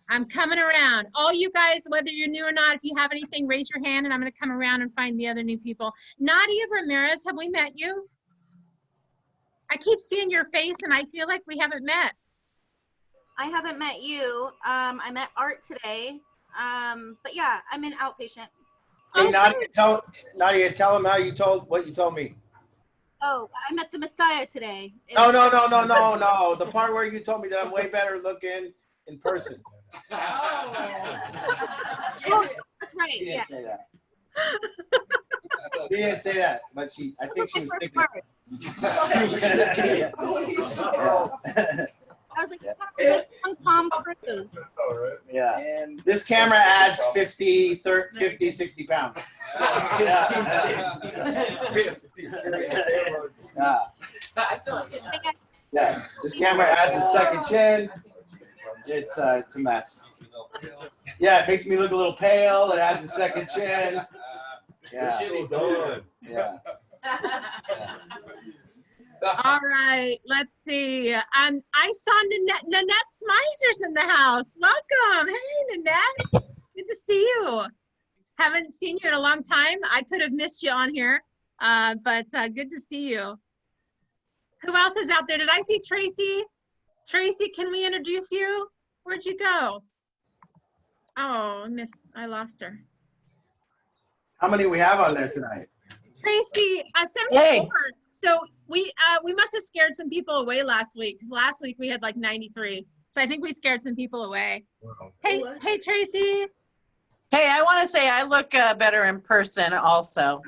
I'm coming around. All you guys, whether you're new or not, if you have anything, raise your hand and I'm going to come around and find the other new people. Nadia Ramirez, have we met you? I keep seeing your face and I feel like we haven't met. I haven't met you. I met Art today. But yeah, I'm an outpatient. Hey, Oh, Nadia, tell him what you told me. Oh, I met the Messiah today. No. The part where you told me that I'm way better looking in person. Oh, that's right. She Yeah. didn't say that. She didn't say that, but I think she was thinking. Yeah. I was like, like Tom Cruise. Yeah. This camera adds 50, 60 pounds. Yeah. Yeah. This camera adds a second chin. It's a mess. Yeah, it makes me look a little pale. It adds a second chin. Yeah. Yeah. All right, let's see. I saw Nanette Smizer's in the house. Welcome. Hey, Nanette. Good to see you. Haven't seen you in a long time. I could have missed you on here, but good to see you. Who else is out there? Did I see Tracy? Tracy, can we introduce you? Where'd you go? Oh, I lost her. How many we have on there tonight? Tracy, 74. Hey. So we must have scared some people away last week, because last week we had like 93. So I think we scared some people away. Hey Tracy. Hey, I want to say I look better in person also.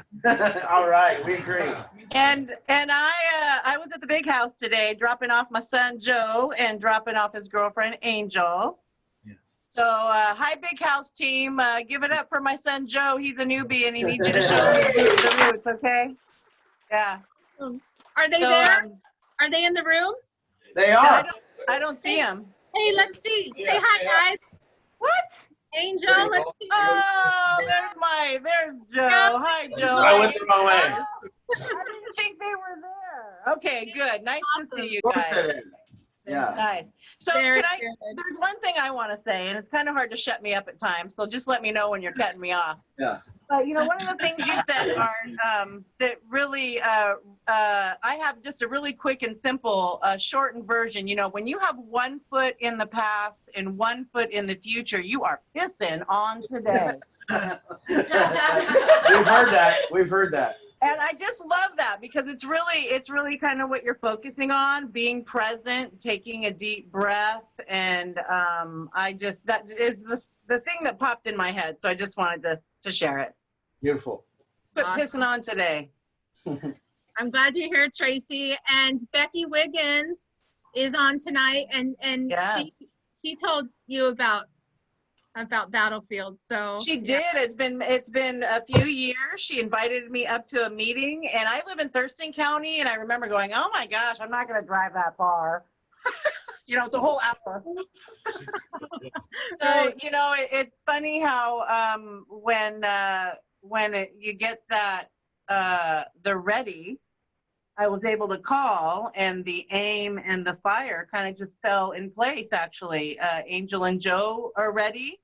All right, we agree. And I was at the big house today dropping off my son Joe and dropping off his girlfriend Angel. Yeah. So hi big house team, give it up for my son Joe. He's a newbie and he needs you to show him the roots, okay? Yeah. Are they So, there? Are they in the room? They are. I don't see him. Hey, let's see. Say hi, guys. What? Angel, let's see. Oh, there's Joe. Hi Joe. I went the wrong way. I didn't think they were there. Okay, good. Nice to see you guys. Yeah. Nice. So Very can good. there's one thing I want to say, and it's kind of hard to shut me up at times, so just let me know when you're cutting me off. Yeah. But one of the things you said, Art, that really, I have just a really quick and simple, shortened version. When you have 1 foot in the past and 1 foot in the future, you are pissing on today. We've heard that. And I just love that because it's really kind of what you're focusing on, being present, taking a deep breath. And that is the thing that popped in my head. So I just wanted to share it. Beautiful. Quit Awesome. pissing on today. I'm glad you're here, Tracy. And Becky Wiggins is on tonight, and Yes. she told you about Battlefield. So She did. It's been a few years. She invited me up to a meeting, and I live in Thurston County, and I remember going, "Oh my gosh, I'm not going to drive that far." It's a whole hour. So it's funny how when you get that the ready, I was able to call, and the aim and the fire kind of just fell in place. Actually, Angel and Joe are ready.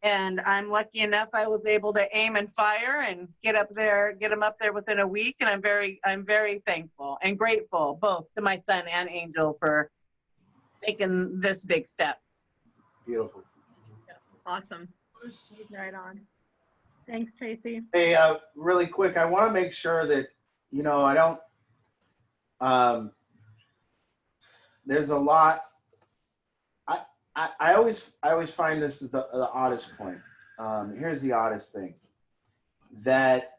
And I'm lucky enough I was able to aim and fire and get them up there within a week. And I'm very thankful and grateful both to my son and Angel for making this big step. Beautiful. awesome. Right on. Thanks, Tracy. Hey, really quick, I want to make sure that, I don't, there's a lot, I always find this is the oddest point. Here's the oddest thing, that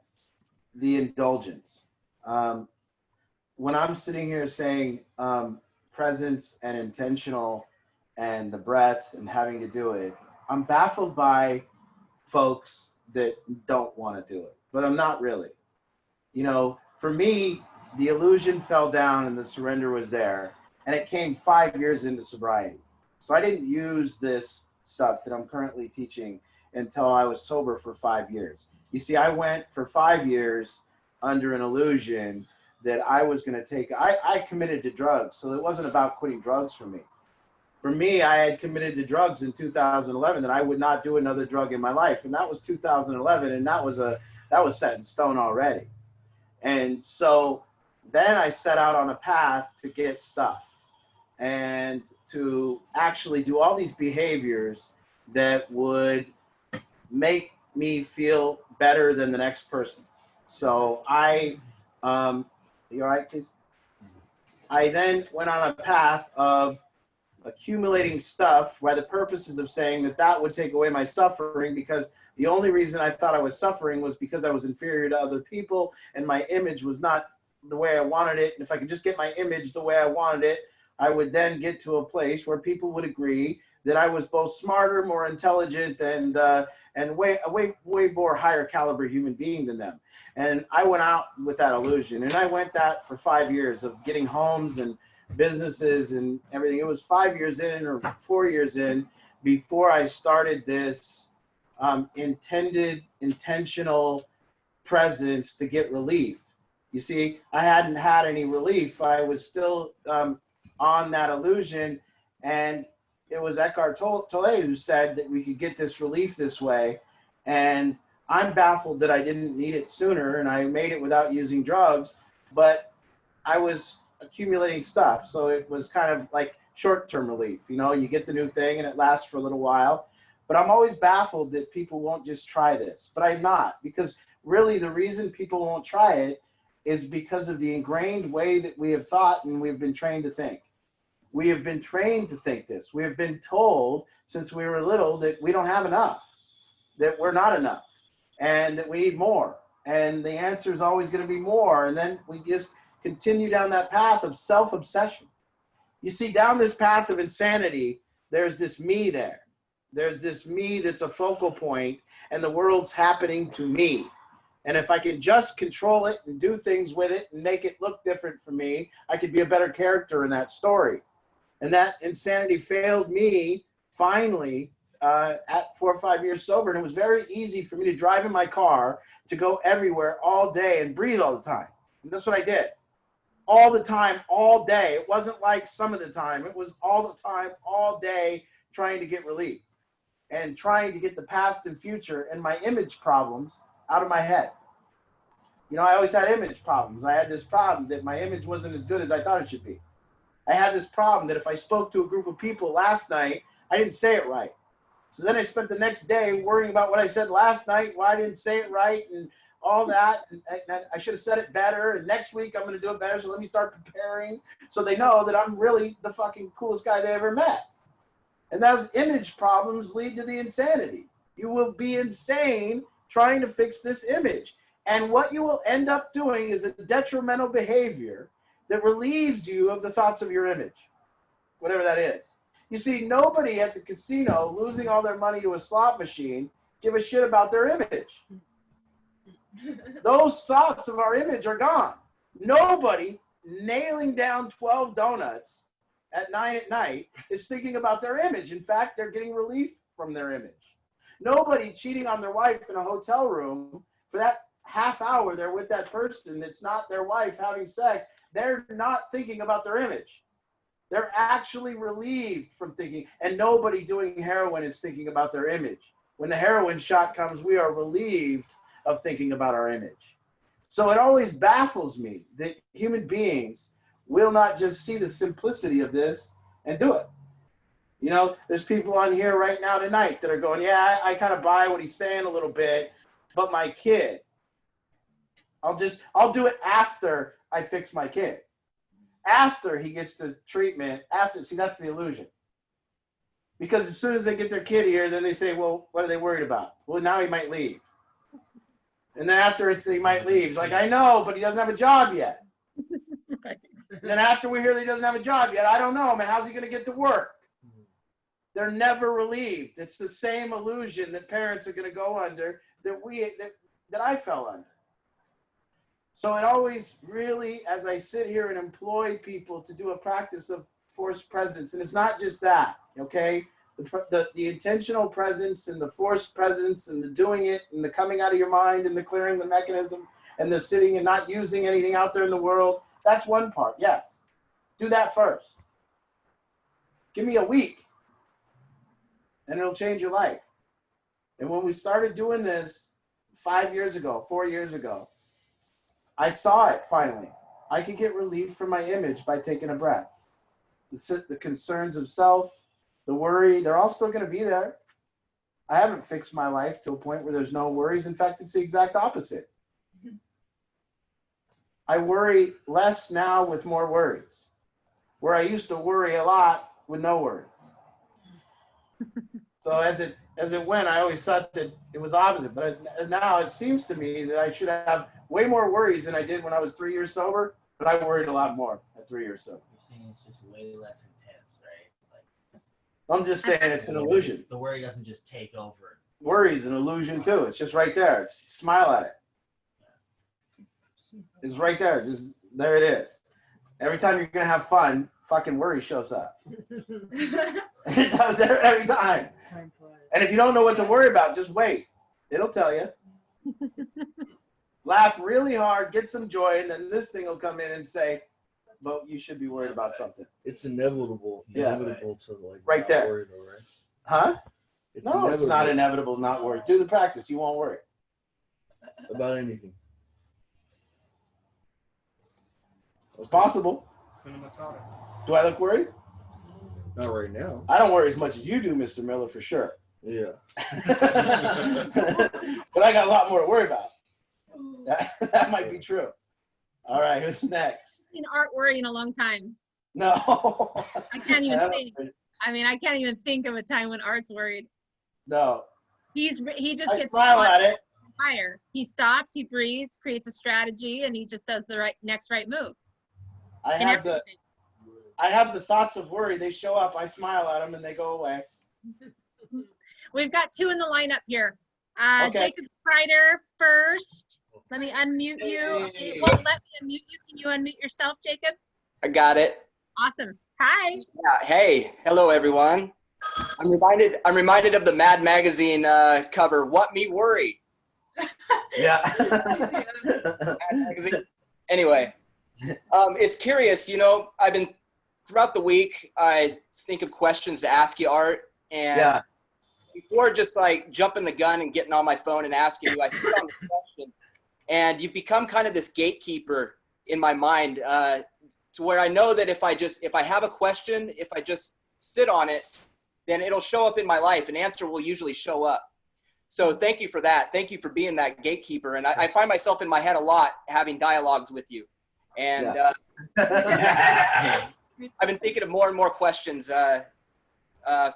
the indulgence. When I'm sitting here saying presence and intentional and the breath and having to do it, I'm baffled by folks that don't want to do it, but I'm not really. You know, for me, the illusion fell down and the surrender was there, and it came 5 years into sobriety. So I didn't use this stuff that I'm currently teaching until I was sober for 5 years. You see, I went for 5 years under an illusion that I was going to take, I committed to drugs. So it wasn't about quitting drugs for me. For me, I had committed to drugs in 2011 that I would not do another drug in my life. And that was 2011. And that was set in stone already. And so then I set out on a path to get stuff and to actually do all these behaviors that would make me feel better than the next person. So you all right, kids? I then went on a path of accumulating stuff by the purposes of saying that that would take away my suffering, because the only reason I thought I was suffering was because I was inferior to other people and my image was not the way I wanted it. And if I could just get my image the way I wanted it, I would then get to a place where people would agree that I was both smarter, more intelligent, and way more higher caliber human being than them. And I went out with that illusion, and I went that for 5 years of getting homes and businesses and everything. It was 5 years in or 4 years in before I started this intentional presence to get relief. You see, I hadn't had any relief. I was still on that illusion, and it was Eckhart Tolle who said that we could get this relief this way. And I'm baffled that I didn't need it sooner, and I made it without using drugs, but I was accumulating stuff. So it was kind of like short-term relief. You know, you get the new thing and it lasts for a little while, but I'm always baffled that people won't just try this, but I'm not, because really the reason people won't try it is because of the ingrained way that we have thought and we've been trained to think. We have been trained to think this. We have been told since we were little that we don't have enough, that we're not enough, and that we need more. And the answer is always going to be more. And then we just continue down that path of self-obsession. You see, down this path of insanity, there's this me there. There's this me that's a focal point, and the world's happening to me. And if I can just control it and do things with it and make it look different for me, I could be a better character in that story. And that insanity failed me finally at 4 or 5 years sober. And it was very easy for me to drive in my car, to go everywhere all day and breathe all the time. And that's what I did. All the time, all day. It wasn't like some of the time. It was all the time, all day, trying to get relief and trying to get the past and future and my image problems out of my head. You know, I always had image problems. I had this problem that my image wasn't as good as I thought it should be. I had this problem that if I spoke to a group of people last night, I didn't say it right. So then I spent the next day worrying about what I said last night, why I didn't say it right, and all that. And I should have said it better. And next week I'm going to do it better. So let me start preparing so they know that I'm really the fucking coolest guy they ever met. And those image problems lead to the insanity. You will be insane trying to fix this image. And what you will end up doing is a detrimental behavior that relieves you of the thoughts of your image, whatever that is. You see, nobody at the casino losing all their money to a slot machine give a shit about their image. Those thoughts of our image are gone. Nobody nailing down 12 donuts at 9 at night is thinking about their image. In fact, they're getting relief from their image. Nobody cheating on their wife in a hotel room for that half hour they're with that person that's not their wife having sex. They're not thinking about their image. They're actually relieved from thinking. And nobody doing heroin is thinking about their image. When the heroin shot comes, we are relieved of thinking about our image. So it always baffles me that human beings will not just see the simplicity of this and do it. You know, there's people on here right now tonight that are going, yeah, I kind of buy what he's saying a little bit, but my kid, I'll do it after I fix my kid. After he gets the treatment, see, that's the illusion. Because as soon as they get their kid here, then they say, well, what are they worried about? Well, now he might leave. And then after it's he might leave. It's like, I know, but he doesn't have a job yet. Then after we hear that he doesn't have a job yet, I don't know, man, how's he going to get to work? They're never relieved. It's the same illusion that parents are going to go under that I fell under. So it always really, as I sit here and employ people to do a practice of forced presence, and it's not just that, okay? The intentional presence and the forced presence and the doing it and the coming out of your mind and the clearing the mechanism and the sitting and not using anything out there in the world, that's one part, yes. Do that first. Give me a week and it'll change your life. And when we started doing this 4 years ago, I saw it finally. I could get relief from my image by taking a breath. The concerns of self, the worry, they're all still going to be there. I haven't fixed my life to a point where there's no worries. In fact, it's the exact opposite. I worry less now with more worries, where I used to worry a lot with no worries. So as it went, I always thought that it was opposite, but now it seems to me that I should have way more worries than I did when I was 3 years sober, but I worried a lot more at 3 years sober. You're saying it's just way less intense, right? Like, I'm just saying it's an illusion. the worry doesn't just take over. Worry is an illusion too. It's just right there. Smile at it. It's right there. Just there it is. Every time you're gonna have fun, fucking worry shows up. It does every time. And if you don't know what to worry about, just wait. It'll tell you. Laugh really hard, get some joy, and then this thing will come in and say, but you should be worried about something. It's inevitable. Yeah. Inevitable to like Right not there. worry though, right? Huh? It's No, it's not inevitable to not worry. Do the practice. You won't worry. about anything. It's possible. Do I look worried? Not right now. I don't worry as much as you do, Mr. Miller, for sure. Yeah. But I got a lot more to worry about. That might be true. All right, who's next? Seen Art worry in a long time. No. I can't even I don't think. I mean, I can't even think of a time when Art's worried. No. He just I gets smile on at it. fire. He stops, he breathes, creates a strategy, and he just does the next right move. I And have the thoughts of worry. They show up. I smile at them and they go away. We've got two in the lineup here. Okay. Jacob Kreider first. Let me unmute you. Okay, it won't let me unmute you. Can you unmute yourself, Jacob? I got it. Awesome. Hi. Yeah, hey, hello everyone. I'm reminded of the Mad Magazine cover. What me worried? Yeah. Mad Magazine. Anyway, it's curious. You know, I've been throughout the week. I think of questions to ask you, Art, and Yeah. before just like jumping the gun and getting on my phone and asking you, I sit on the question, and you've become kind of this gatekeeper in my mind, to where I know that if I have a question, if I just sit on it, then it'll show up in my life. An answer will usually show up. So thank you for that. Thank you for being that gatekeeper. And I find myself in my head a lot having dialogues with you. And I've been thinking of more and more questions for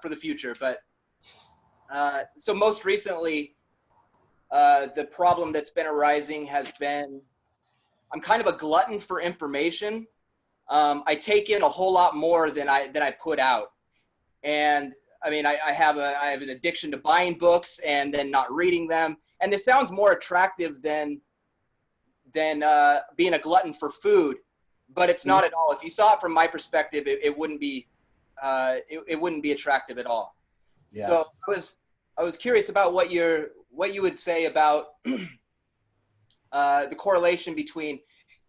the future. But so most recently, the problem that's been arising has been, I'm kind of a glutton for information. I take in a whole lot more than I put out. And I mean, I have an addiction to buying books and then not reading them. And this sounds more attractive than being a glutton for food, but it's not at all. If you saw it from my perspective, it wouldn't be attractive at all. Yeah. So I was curious about what you would say about the correlation between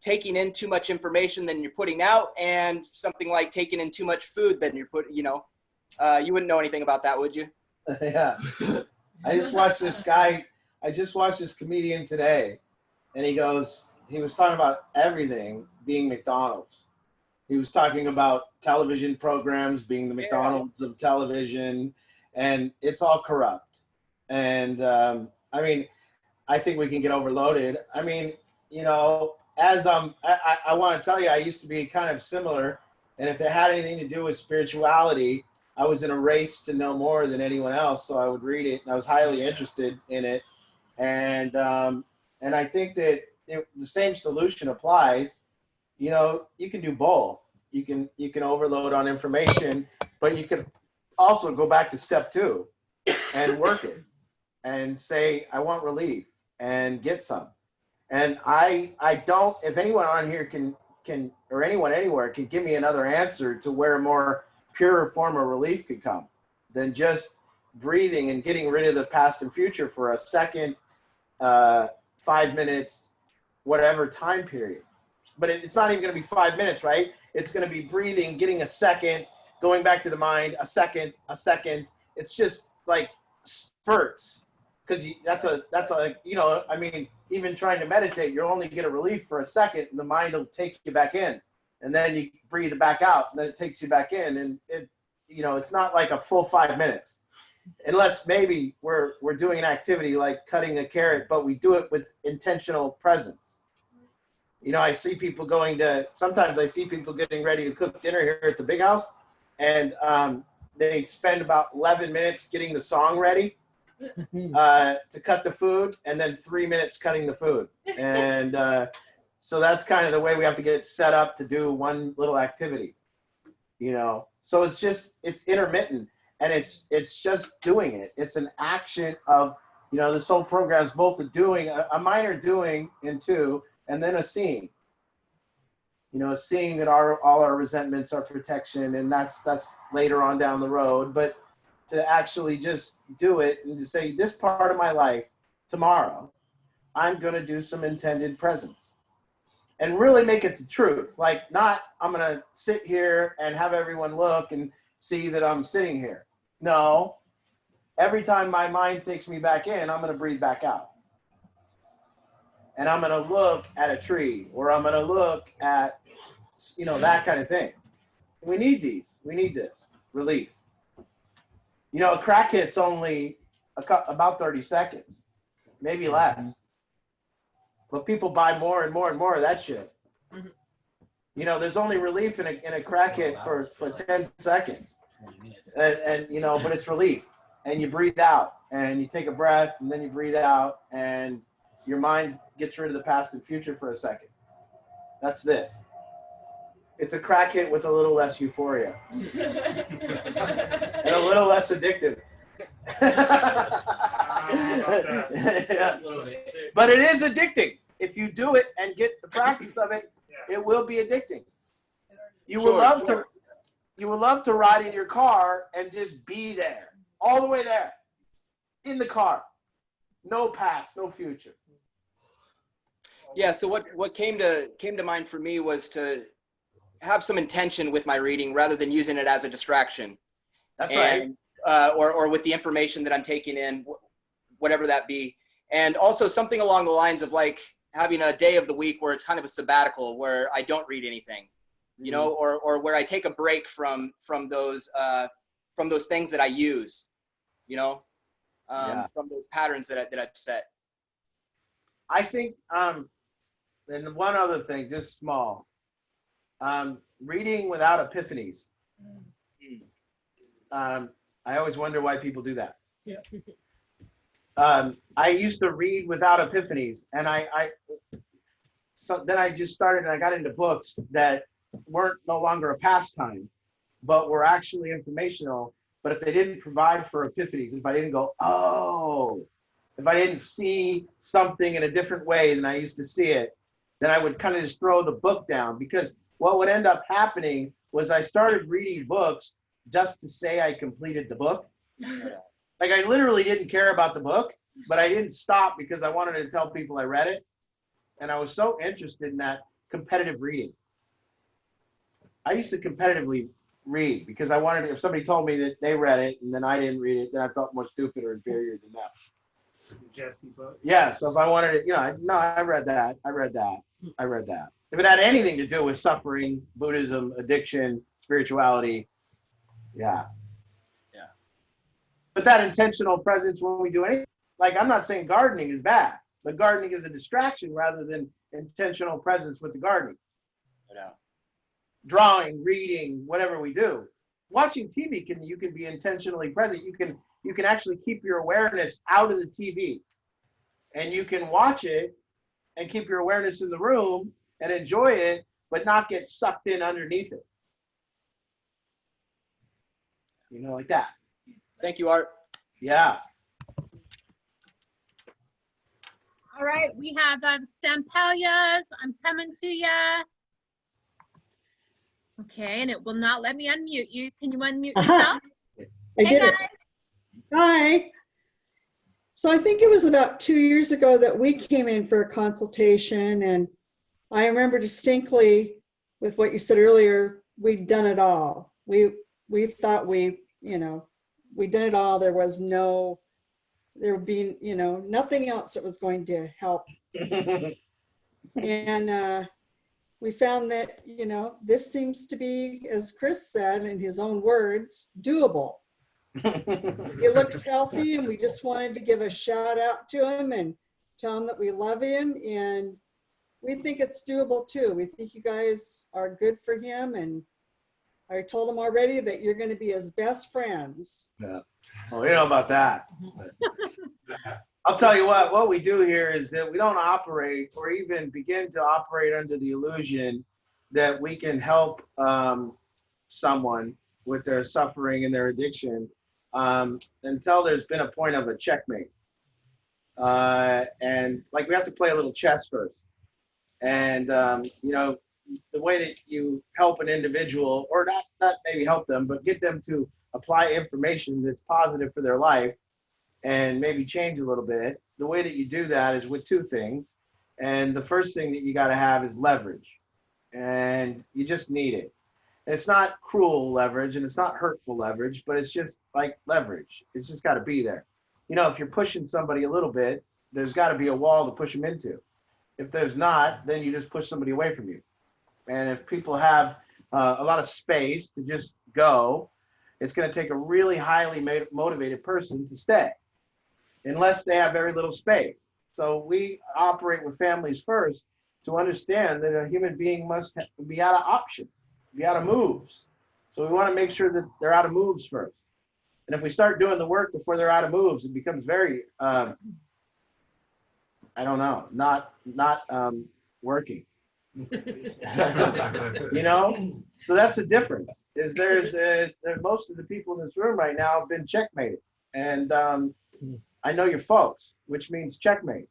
taking in too much information than you're putting out and something like taking in too much food than you're putting, you wouldn't know anything about that, would you? Yeah. I just watched this comedian today, and he was talking about everything being McDonald's. He was talking about television programs being the McDonald's of television, and it's all corrupt. And I mean, I think we can get overloaded. I mean, as I want to tell you, I used to be kind of similar, and if it had anything to do with spirituality, I was in a race to know more than anyone else, so I would read it, and I was highly interested in it. And I think that the same solution applies. You know, you can do both. You can overload on information, but you can also go back to step 2 and work it and say, I want relief, and get some. And I don't, if anyone on here can, or anyone anywhere can give me another answer to where a more pure form of relief could come than just breathing and getting rid of the past and future for a second, 5 minutes, whatever time period. But it's not even going to be 5 minutes, right? It's going to be breathing, getting a second, going back to the mind, a second. It's just like spurts. Because that's a, you know, I mean, even trying to meditate, you'll only get a relief for a second, and the mind will take you back in. And then you breathe it back out, and then it takes you back in. And it, you know, it's not like a full 5 minutes. Unless maybe we're doing an activity like cutting a carrot, but we do it with intentional presence. You know, I see people sometimes I see people getting ready to cook dinner here at the big house, and they spend about 11 minutes getting the song ready to cut the food, and then 3 minutes cutting the food. And so that's kind of the way we have to get set up to do one little activity, you know. So it's intermittent, and it's just doing it. It's an action of, you know, this whole program is both a minor doing in 2, and then a seeing. You know, seeing that all our resentments are protection, and that's later on down the road. But to actually just do it and to say, this part of my life, tomorrow, I'm going to do some intended presence. And really make it the truth. Like, not, I'm going to sit here and have everyone look and see that I'm sitting here. No. Every time my mind takes me back in, I'm going to breathe back out. And I'm going to look at a tree, or I'm going to look at, you know, that kind of thing. We need these. We need this relief. You know, a crack hit's only about 30 seconds, maybe less. But people buy more and more and more of that shit. You know, there's only relief in a crack hit for 10 seconds. And, you know, but it's relief. And you breathe out, and you take a breath, and then you breathe out, and your mind gets rid of the past and future for a second. That's this. It's a crack hit with a little less euphoria. And a little less addictive. Yeah. But it is addicting. If you do it and get the practice of it, it will be addicting. You would love to ride in your car and just be there, all the way there, in the car. No past, no future. Yeah, so what came to mind for me was to have some intention with my reading rather than using it as a distraction. That's right. Or with the information that I'm taking in, whatever that be. And also something along the lines of like having a day of the week where it's kind of a sabbatical where I don't read anything, you know, or where I take a break from those things that I use, you know, from those patterns that I've set. I think, and one other thing, just small, reading without epiphanies. I always wonder why people do that. Yeah. I used to read without epiphanies, and so then I just started, and I got into books that weren't no longer a pastime, but were actually informational. But if they didn't provide for epiphanies, if I didn't go, oh, if I didn't see something in a different way than I used to see it, then I would kind of just throw the book down, because what would end up happening was I started reading books just to say I completed the book. Like, I literally didn't care about the book, but I didn't stop because I wanted to tell people I read it. And I was so interested in that competitive reading. I used to competitively read because I wanted to, if somebody told me that they read it and then I didn't read it, then I felt more stupid or inferior than them. Jesse book. Yeah, so if I wanted to, you know, no, I read that. If it had anything to do with suffering, Buddhism, addiction, spirituality, yeah. But that intentional presence when we do anything, like, I'm not saying gardening is bad, but gardening is a distraction rather than intentional presence with the gardening. Drawing, reading, whatever we do. watching TV you can be intentionally present. You can actually keep your awareness out of the TV, and you can watch it and keep your awareness in the room and enjoy it, but not get sucked in underneath it. You know, like that. Thank you, Art. Yeah. All right, we have the Stampelias. I'm coming to ya. Okay, and it will not let me unmute you. Can you unmute yourself? I did it. guys. Hi. So I think it was about 2 years ago that we came in for a consultation, and I remember distinctly with what you said earlier, we'd done it all. We thought we'd done it all. There would be, nothing else that was going to help. And we found that, this seems to be, as Chris said in his own words, doable. He looks healthy, and we just wanted to give a shout out to him and tell him that we love him, and we think it's doable too. We think you guys are good for him, and I told him already that you're going to be his best friends. Yeah. Well, we know about that. I'll tell you what we do here is that we don't operate or even begin to operate under the illusion that we can help someone with their suffering and their addiction until there's been a point of a checkmate. And like we have to play a little chess first. And, the way that you help an individual, or not maybe help them, but get them to apply information that's positive for their life and maybe change a little bit, the way that you do that is with two things. And the first thing that you got to have is leverage. And you just need it. It's not cruel leverage and it's not hurtful leverage, but it's just like leverage. It's just got to be there. If you're pushing somebody a little bit, there's got to be a wall to push them into. If there's not, then you just push somebody away from you. And if people have a lot of space to just go, it's going to take a really highly motivated person to stay, unless they have very little space. So we operate with families first to understand that a human being must be out of options, be out of moves. So we want to make sure that they're out of moves first. And if we start doing the work before they're out of moves, it becomes very, not working. So that's the difference. Is there's most of the people in this room right now have been checkmated, and I know your folks, which means checkmate,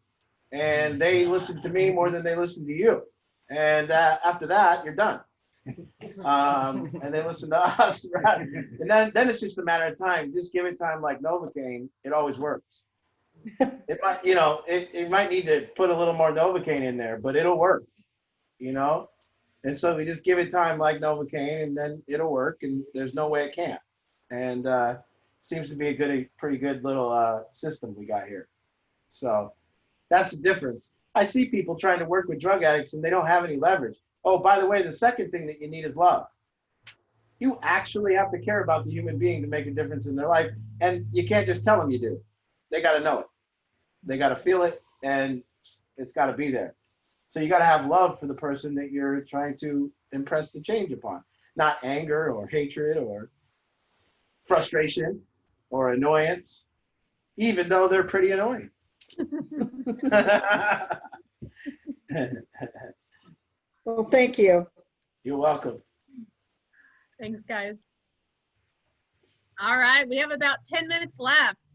and they listen to me more than they listen to you, and after that you're done, and they listen to us, right? And then it's just a matter of time. Just give it time, like Novocaine. It always works. It might, it might need to put a little more Novocaine in there, but it'll work. And so we just give it time like Novocaine, and then it'll work, and there's no way it can't. And seems to be a pretty good little system we got here. So that's the difference. I see people trying to work with drug addicts and they don't have any leverage. Oh, by the way, the second thing that you need is love. You actually have to care about the human being to make a difference in their life, and you can't just tell them you do. They got to know it. They got to feel it, and it's got to be there. So you got to have love for the person that you're trying to impress the change upon, not anger or hatred or frustration or annoyance, even though they're pretty annoying. Well, thank you. You're welcome. Thanks, guys. All right, we have about 10 minutes left.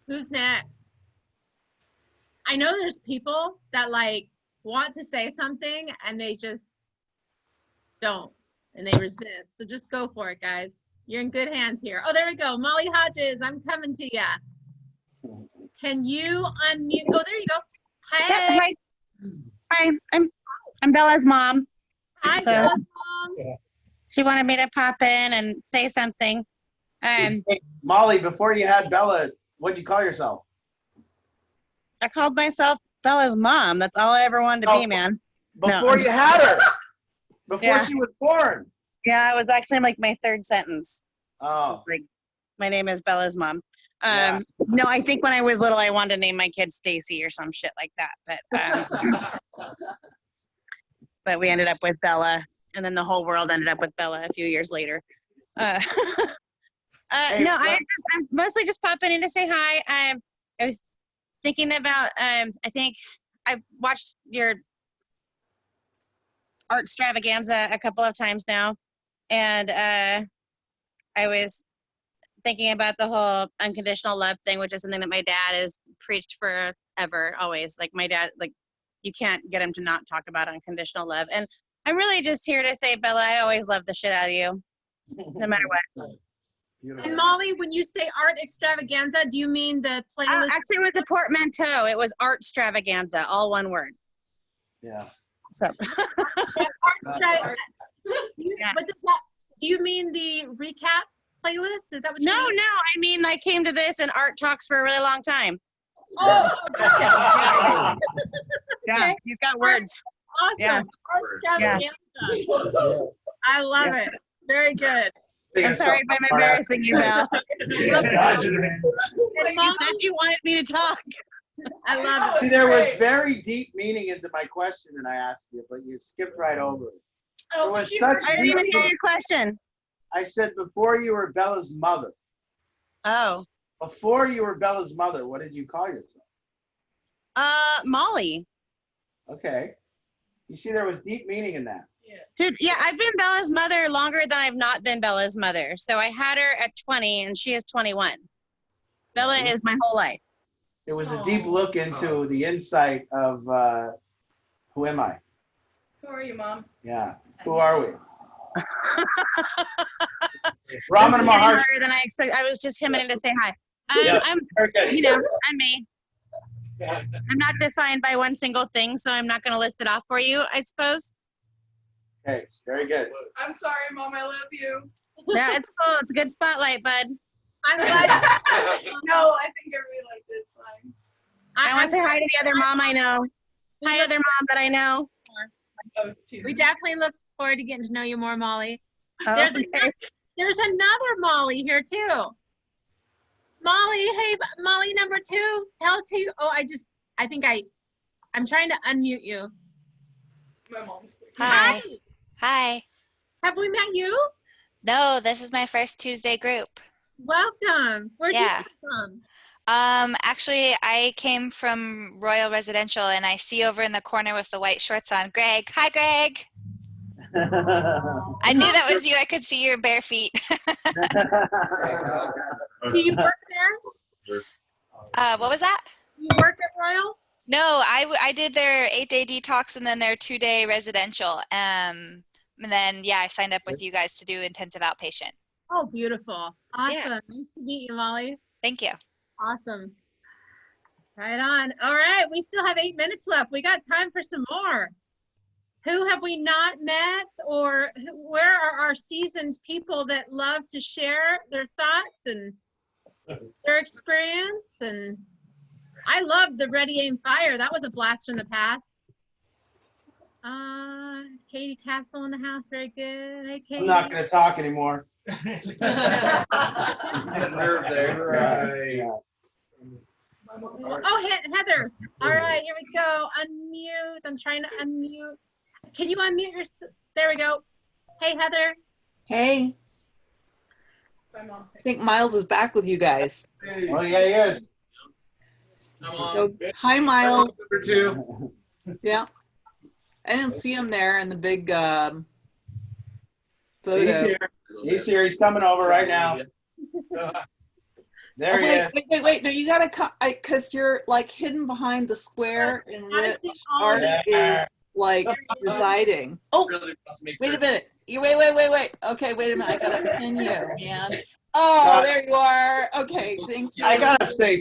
Who's next? I know there's people that want to say something and they just don't, and they resist. So just go for it, guys. You're in good hands here. Oh, there we go. Molly Hodges, I'm coming to you. Can you unmute? Oh, there you go. Hey. Hi, I'm Bella's mom. Hi, So- Bella's mom. She wanted me to pop in and say something. Hey, Molly, before you had Bella, what'd you call yourself? I called myself Bella's mom. That's all I ever wanted to be, man. Before I'm you just- had her. Before Yeah. she was born. Yeah, it was actually like my third sentence. Oh. Like, my name is Bella's mom. Yeah. No, I think when I was little, I wanted to name my kid Stacy or some shit like that. But but we ended up with Bella. and then the whole world ended up with Bella a few years later. Hey, No, what- I'm mostly just popping in to say hi. I was thinking about, I think I watched your art extravaganza a couple of times now, and I was thinking about the whole unconditional love thing, which is something that my dad has preached forever, always. Like my dad, like you can't get him to not talk about unconditional love. And I'm really just here to say, Bella, I always love the shit out of you, no matter what. And Molly, when you say art extravaganza, do you mean the playlist? Actually, it was a portmanteau. It was art extravaganza, all one word. Yeah. So. Art extra- What does that? Do you mean the recap playlist? Is that what you No, mean? no. I mean, I came to this and Art talks for a really long time. Oh, gotcha. Yeah, he's got words. Awesome. Yeah. Art extravaganza. I love it. Very good. I'm sorry if I'm embarrassing you, Val. You said you wanted me to talk. I love it. See, there was very deep meaning into my question that I asked you, but you skipped right over it. There was such I didn't even deep- hear your question. I said before you were Bella's mother. Oh. Before you were Bella's mother, what did you call yourself? Molly. Okay. You see, there was deep meaning in that. Dude, yeah, I've been Bella's mother longer than I've not been Bella's mother. So I had her at 20 and she is 21. Bella is my whole life. It was a deep look into the insight of who am I? Who are you, Mom? Yeah. Who are we? This Ramana is getting Maharshi. harder than I expected. I was just coming in to say hi. Yeah, I'm, very good. you know, I'm me. I'm not defined by one single thing, so I'm not going to list it off for you, I suppose. Okay, very good. I'm sorry, Mom. I love you. Yeah, it's cool. It's a good spotlight, bud. I'm glad. No, I think I really liked it. It's fine. I want to say hi to the other mom I know. Hi, other mom that I know. We definitely look forward to getting to know you more, Molly. Oh, There's, okay. there's another Molly here too. Molly, hey, Molly number 2, tell us who you, I'm trying to unmute you. My mom's Hi. Hi. Have we met you? No, this is my first Tuesday group. Welcome. Where'd Yeah. you come from? Actually, I came from Royal Residential, and I see over in the corner with the white shorts on, Greg. Hi, Greg. I knew that was you. I could see your bare feet. Do you work there? What was that? You work at Royal? No, I did their 8-day detox and then their 2-day residential. And then, yeah, I signed up with you guys to do intensive outpatient. Oh, beautiful. Awesome. Yeah. Nice to meet you, Molly. Thank you. Awesome. Right on. All right. We still have 8 minutes left. We got time for some more. Who have we not met, or where are our seasoned people that love to share their thoughts and their experience? And I loved the Ready Aim Fire. That was a blast from the past. Katie Castle in the house. Very good. Hey, Katie. I'm not going to talk anymore. Nerve there. Right. Oh, Heather. All right, here we go. Unmute. I'm trying to unmute. Can you unmute your? There we go. Hey, Heather. Hey, My mom. I think Miles is back with you guys. Oh, yeah, he is. So, hi, Miles. Number 2. Yeah. I didn't see him there in the big photo. He's here. He's here. He's coming over right now. There he is. Wait. No, you gotta come, because you're like hidden behind the square in which Art is like residing. Oh, wait a minute. You wait. Okay, wait a minute. I gotta pin you, man. Oh, there you are. Okay, thank you. I gotta say,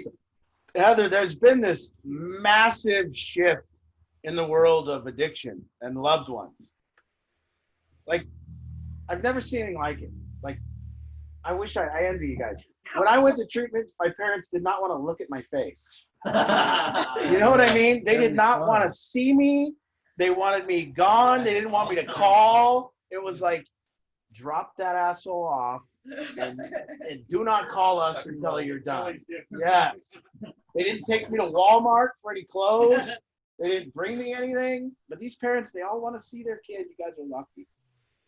Heather, there's been this massive shift in the world of addiction and loved ones. Like, I've never seen anything like it. Like, I wish I envy you guys. When I went to treatment, my parents did not want to look at my face. You know what I mean? They did not want to see me. They wanted me gone. They didn't want me to call. It was like, drop that asshole off and do not call us until you're done. Yes. They didn't take me to Walmart for any clothes. They didn't bring me anything. But these parents, they all want to see their kid. You guys are lucky.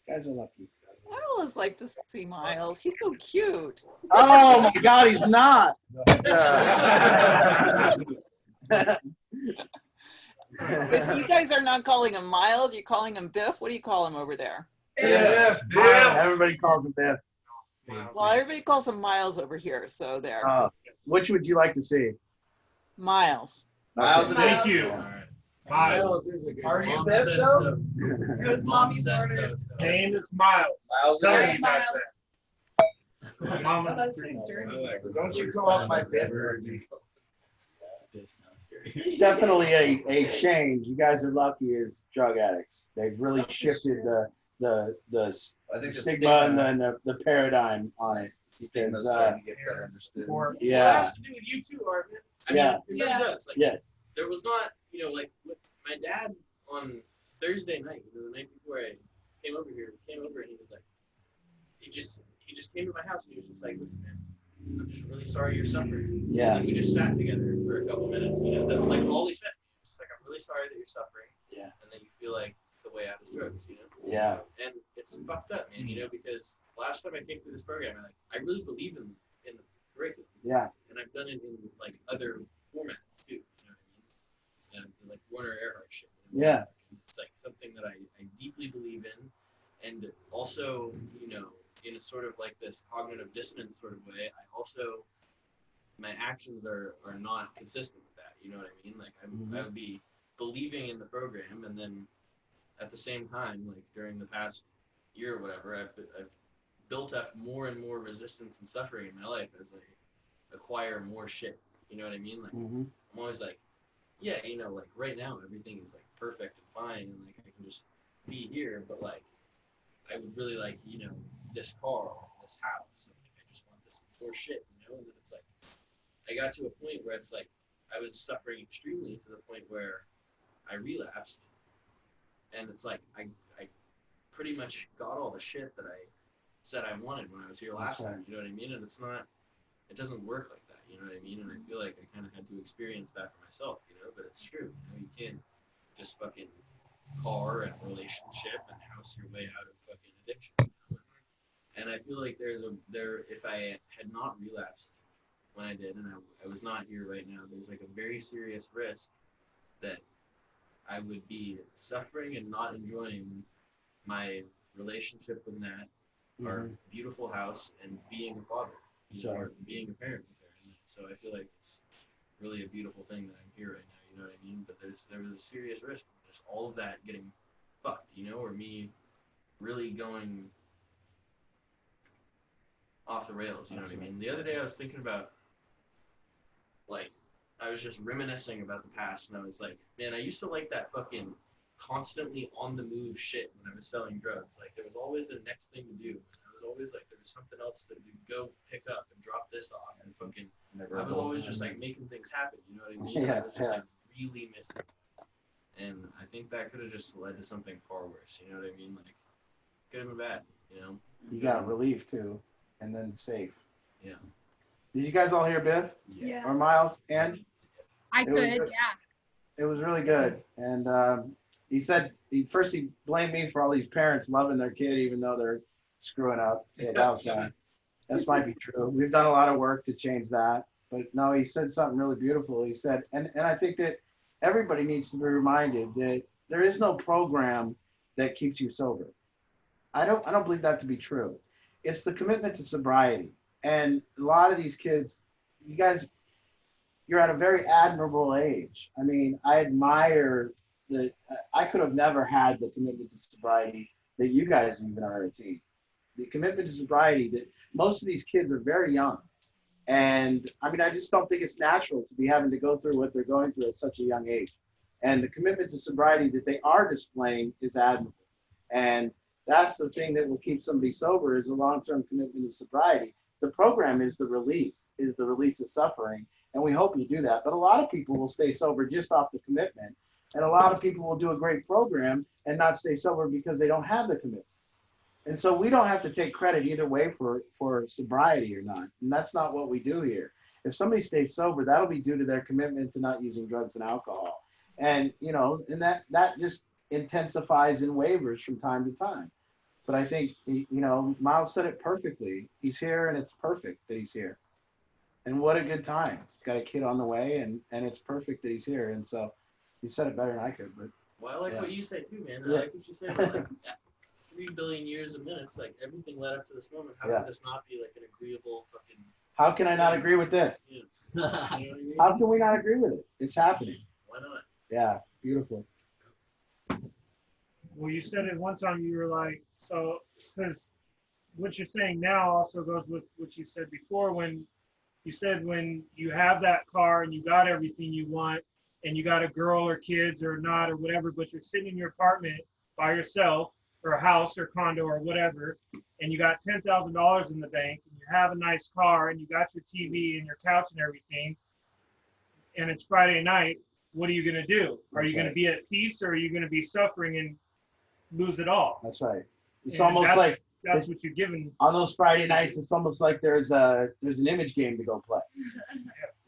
You guys are lucky. I always like to see Miles. He's so cute. Oh my God, he's not. But you guys are not calling him Miles. You're calling him Biff. What do you call him over there? Biff. Everybody calls him Biff. Well, everybody calls him Miles over here. So there. Which would you like to see? Miles. Miles. Thank you. Miles. Are you Biff though? Good mommy started. Name is Miles. Miles. Tell Hey, me about Miles. that. Mama. Don't you call up my Biff. It's definitely a change. You guys are lucky as drug addicts. They've really shifted the I think the stigma and then the paradigm on it. Stigma's Because, starting to get better understood. Yeah. It has to do with you too, Arvin. I mean, Yeah. it really does. Like, Yeah. there was not, like with my dad on Thursday night, the night before I came over here, and he was like, he just came to my house and he was just like, listen, man, I'm just really sorry you're suffering. Yeah. And we just sat together for a couple minutes. That's like all he said. It's just like, I'm really sorry that you're suffering. Yeah. And that you feel like the way out is drugs, Yeah. And it's fucked up, man, because last time I came through this program, I really believe in the curriculum. Yeah. And I've done it in like other formats too, and like Warner Earhart shit. Yeah. It's like something that I deeply believe in, and also, in a sort of like this cognitive dissonance sort of way, my actions are not consistent with that. You know what I mean? Like I would be believing in the program, and then at the same time, like during the past year or whatever, I've built up more and more resistance and suffering in my life as I acquire more shit. You know what I mean? Like I'm always like, yeah, like right now everything is like perfect and fine, and like I can just be here, but like I would really like, this car, this house. Like I just want this more shit, and then it's like I got to a point where it's like I was suffering extremely to the point where I relapsed, and it's like I pretty much got all the shit that I said I wanted when I was here last time. You know what I mean? And it doesn't work like that. You know what I mean? And I feel like I kind of had to experience that for myself. But it's true. You can't just fucking car and relationship and house your way out of fucking addiction. And I feel like if I had not relapsed when I did, and I was not here right now, there's like a very serious risk that I would be suffering and not enjoying my relationship with Nat, our beautiful house, and being a father, or being a parent with her. And so I feel like it's really a beautiful thing that I'm here right now. You know what I mean? But there was a serious risk of just all of that getting fucked, or me really going off the rails. You know what I mean? The other day I was thinking about, like, I was just reminiscing about the past, and I was like, man, I used to like that fucking constantly on the move shit when I was selling drugs. Like, there was always the next thing to do. I was always like, there was something else to do, go pick up and drop this off, and fucking, I was always just like making things happen. You know what I mean? Yeah, I was just like really missing. And I think that could have just led to something far worse. You know what I mean? Like, could have been bad. You got relief too, and then safe. Yeah. Did you guys all hear Biff? Yeah. Or Miles? And I It was could, good. yeah. it was really good. And he said he blamed me for all these parents loving their kid even though they're screwing up. Yeah, that was bad. That might be true. We've done a lot of work to change that. But no, he said something really beautiful. He said, and I think that everybody needs to be reminded that there is no program that keeps you sober. I don't believe that to be true. It's the commitment to sobriety. And a lot of these kids, you guys, you're at a very admirable age. I mean, I admire that. I could have never had the commitment to sobriety that you guys even are a team. The commitment to sobriety that most of these kids are very young. And I mean, I just don't think it's natural to be having to go through what they're going through at such a young age. And the commitment to sobriety that they are displaying is admirable. And that's the thing that will keep somebody sober, is a long-term commitment to sobriety. The program is the release of suffering. And we hope you do that. But a lot of people will stay sober just off the commitment. And a lot of people will do a great program and not stay sober because they don't have the commitment. And so we don't have to take credit either way for sobriety or not. And that's not what we do here. If somebody stays sober, that'll be due to their commitment to not using drugs and alcohol. And, and that just intensifies in waivers from time to time. But I think, Miles said it perfectly. He's here, and it's perfect that he's here. And what a good time. He's got a kid on the way, and it's perfect that he's here. And so he said it better than I could. But Well, I like yeah. what you say too, man. Yeah. I like what you say about like 3 billion years of minutes, like everything led up to this moment. How Yeah. could this not be like an agreeable fucking? how can I not agree with this? Yeah. You know what I mean? How can we not agree with it? It's happening. Why not? Yeah, beautiful. Well, you said it one time, you were like, so, because what you're saying now also goes with what you said before, when you said when you have that car and you got everything you want and you got a girl or kids or not or whatever, but you're sitting in your apartment by yourself or a house or condo or whatever, and you got $10,000 in the bank and you have a nice car and you got your TV and your couch and everything, and it's Friday night, what are you going to do? Are you going to be at peace, or are you going to be suffering and lose it all? That's right. It's And almost that's- like that's what you're given. on those Friday nights. It's almost like there's an image game to go play.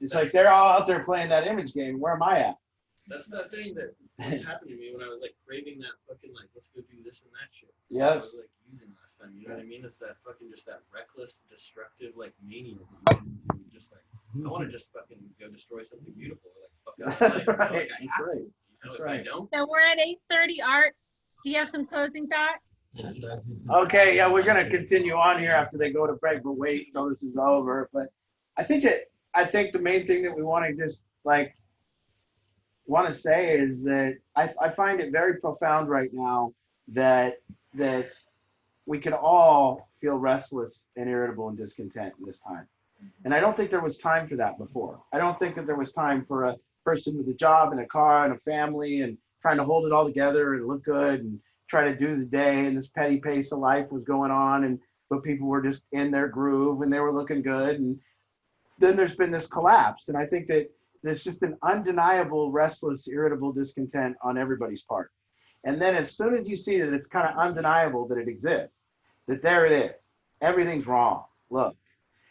It's like they're all out there playing that image game. Where am I at? That's that thing that just happened to me when I was like craving that fucking like let's go do this and that shit. I Yes. was like using last time. You know what I mean? It's that fucking just that reckless, destructive like mania that you get into. Just like I want to just fucking go destroy something beautiful. Or, like fuck That's up. right. That's right. That's right. I don't. So we're at 8:30. Art, do you have some closing thoughts? Okay, yeah, we're gonna continue on here after they go to break, but wait until this is over. But I think the main thing that we want to just want to say is that I find it very profound right now that we could all feel restless and irritable and discontent in this time. And I don't think there was time for that before. I don't think that there was time for a person with a job and a car and a family and trying to hold it all together and look good and try to do the day, and this petty pace of life was going on, but people were just in their groove and they were looking good. And then there's been this collapse. And I think that there's just an undeniable restless, irritable discontent on everybody's part. And then as soon as you see that it's kind of undeniable that it exists, that there it is, everything's wrong, look.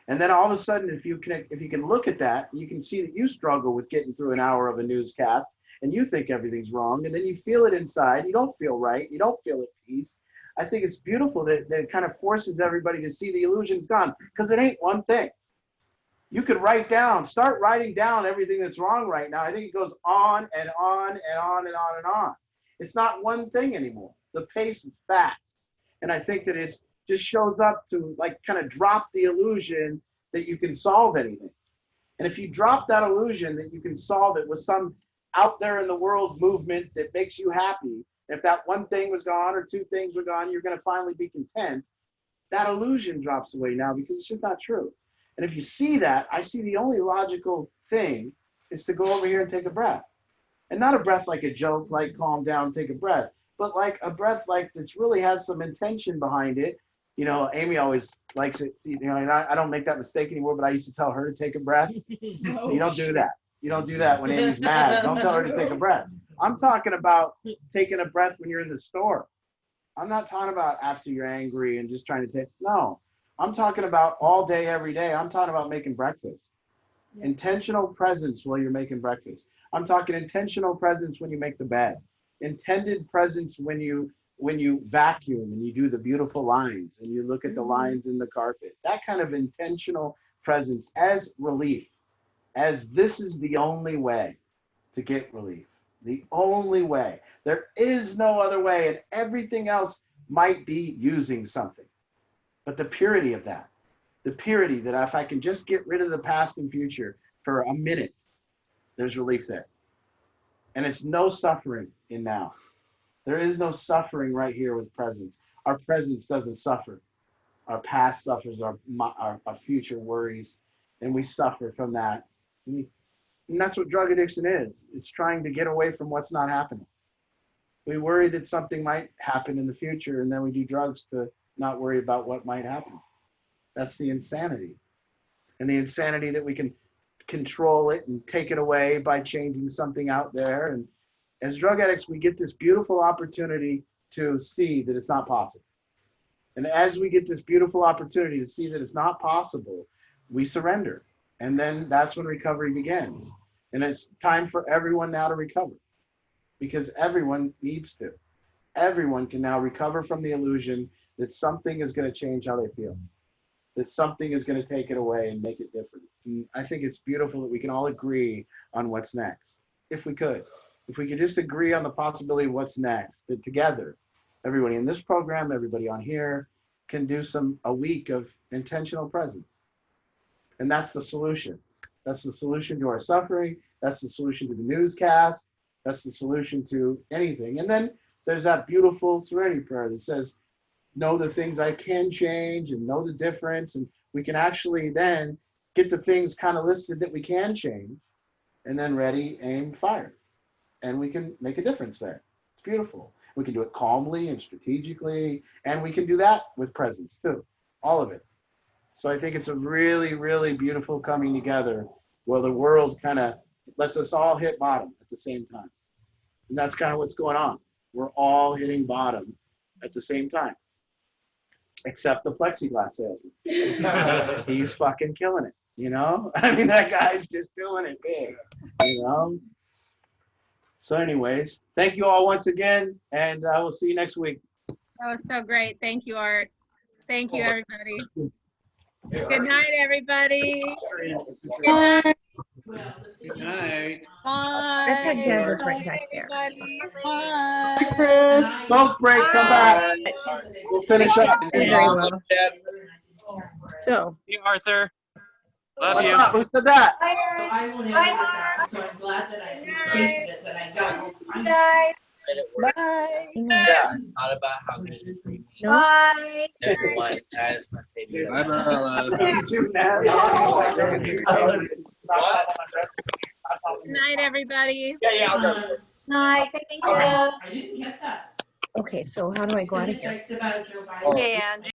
And then all of a sudden, if you can look at that, you can see that you struggle with getting through an hour of a newscast, and you think everything's wrong, and then you feel it inside. You don't feel right. You don't feel at peace. I think it's beautiful that it kind of forces everybody to see the illusion's gone, because it ain't one thing. You could start writing down everything that's wrong right now. I think it goes on and on and on and on and on. It's not one thing anymore. The pace is fast. And I think that it's just shows up to like kind of drop the illusion that you can solve anything. And if you drop that illusion that you can solve it with some out there in the world movement that makes you happy, if that one thing was gone or two things were gone, you're going to finally be content. That illusion drops away now because it's just not true. And if you see that, I see the only logical thing is to go over here and take a breath. And not a breath like a joke, like calm down, take a breath, but like a breath like that's really has some intention behind it. You know, Amy always likes it, and I don't make that mistake anymore, but I used to tell her to take a breath. You don't do that. You don't do that when Amy's mad. Don't tell her to take a breath. I'm talking about taking a breath when you're in the store. I'm not talking about after you're angry and just trying to take, no. I'm talking about all day, every day. I'm talking about making breakfast. Intentional presence while you're making breakfast. I'm talking intentional presence when you make the bed. Intended presence when you vacuum and you do the beautiful lines and you look at the lines in the carpet. That kind of intentional presence as relief, as this is the only way to get relief. The only way. There is no other way, and everything else might be using something. But the purity of that, the purity that if I can just get rid of the past and future for a minute, there's relief there. And it's no suffering in now. There is no suffering right here with presence. Our presence doesn't suffer. Our past suffers, our future worries, and we suffer from that. And that's what drug addiction is. It's trying to get away from what's not happening. We worry that something might happen in the future, and then we do drugs to not worry about what might happen. That's the insanity. And the insanity that we can control it and take it away by changing something out there. And as drug addicts, we get this beautiful opportunity to see that it's not possible. And as we get this beautiful opportunity to see that it's not possible, we surrender. And then that's when recovery begins. And it's time for everyone now to recover, because everyone needs to. Everyone can now recover from the illusion that something is going to change how they feel, that something is going to take it away and make it different. And I think it's beautiful that we can all agree on what's next. If we could just agree on the possibility of what's next, that together, everybody in this program, everybody on here can do a week of intentional presence. And that's the solution. That's the solution to our suffering. That's the solution to the newscast. That's the solution to anything. And then there's that beautiful serenity prayer that says, know the things I can change and know the difference. And we can actually then get the things kind of listed that we can change, and then ready, aim, fire. And we can make a difference there. It's beautiful. We can do it calmly and strategically, and we can do that with presence too, all of it. So I think it's a really, really beautiful coming together where the world kind of lets us all hit bottom at the same time. And that's kind of what's going on. We're all hitting bottom at the same time, except the plexiglass salesman. He's fucking killing it, you know? I mean, that guy's just doing it big, you know? So anyways, thank you all once again, and we'll see you next week. That was so great. Thank you, Art. Thank you, everybody. Good night, everybody. Bye. Good night. Bye. That's Deb was right back there. Bye. Hi, Chris. Smoke break, come back. We'll finish up. Very well. So, Hey, Arthur. Love What's you. up? Who said that? I wanted to look at that, so I'm glad that I tasted it, but I don't. bye. Yeah. Thought about how good it would be. Bye. Everyone has my favorite. Bye, Bella. Good night, everybody. Yeah, I'll go. Night. Thank you. I didn't get that. Okay, so how do I go out of here? Text about Joe Biden. And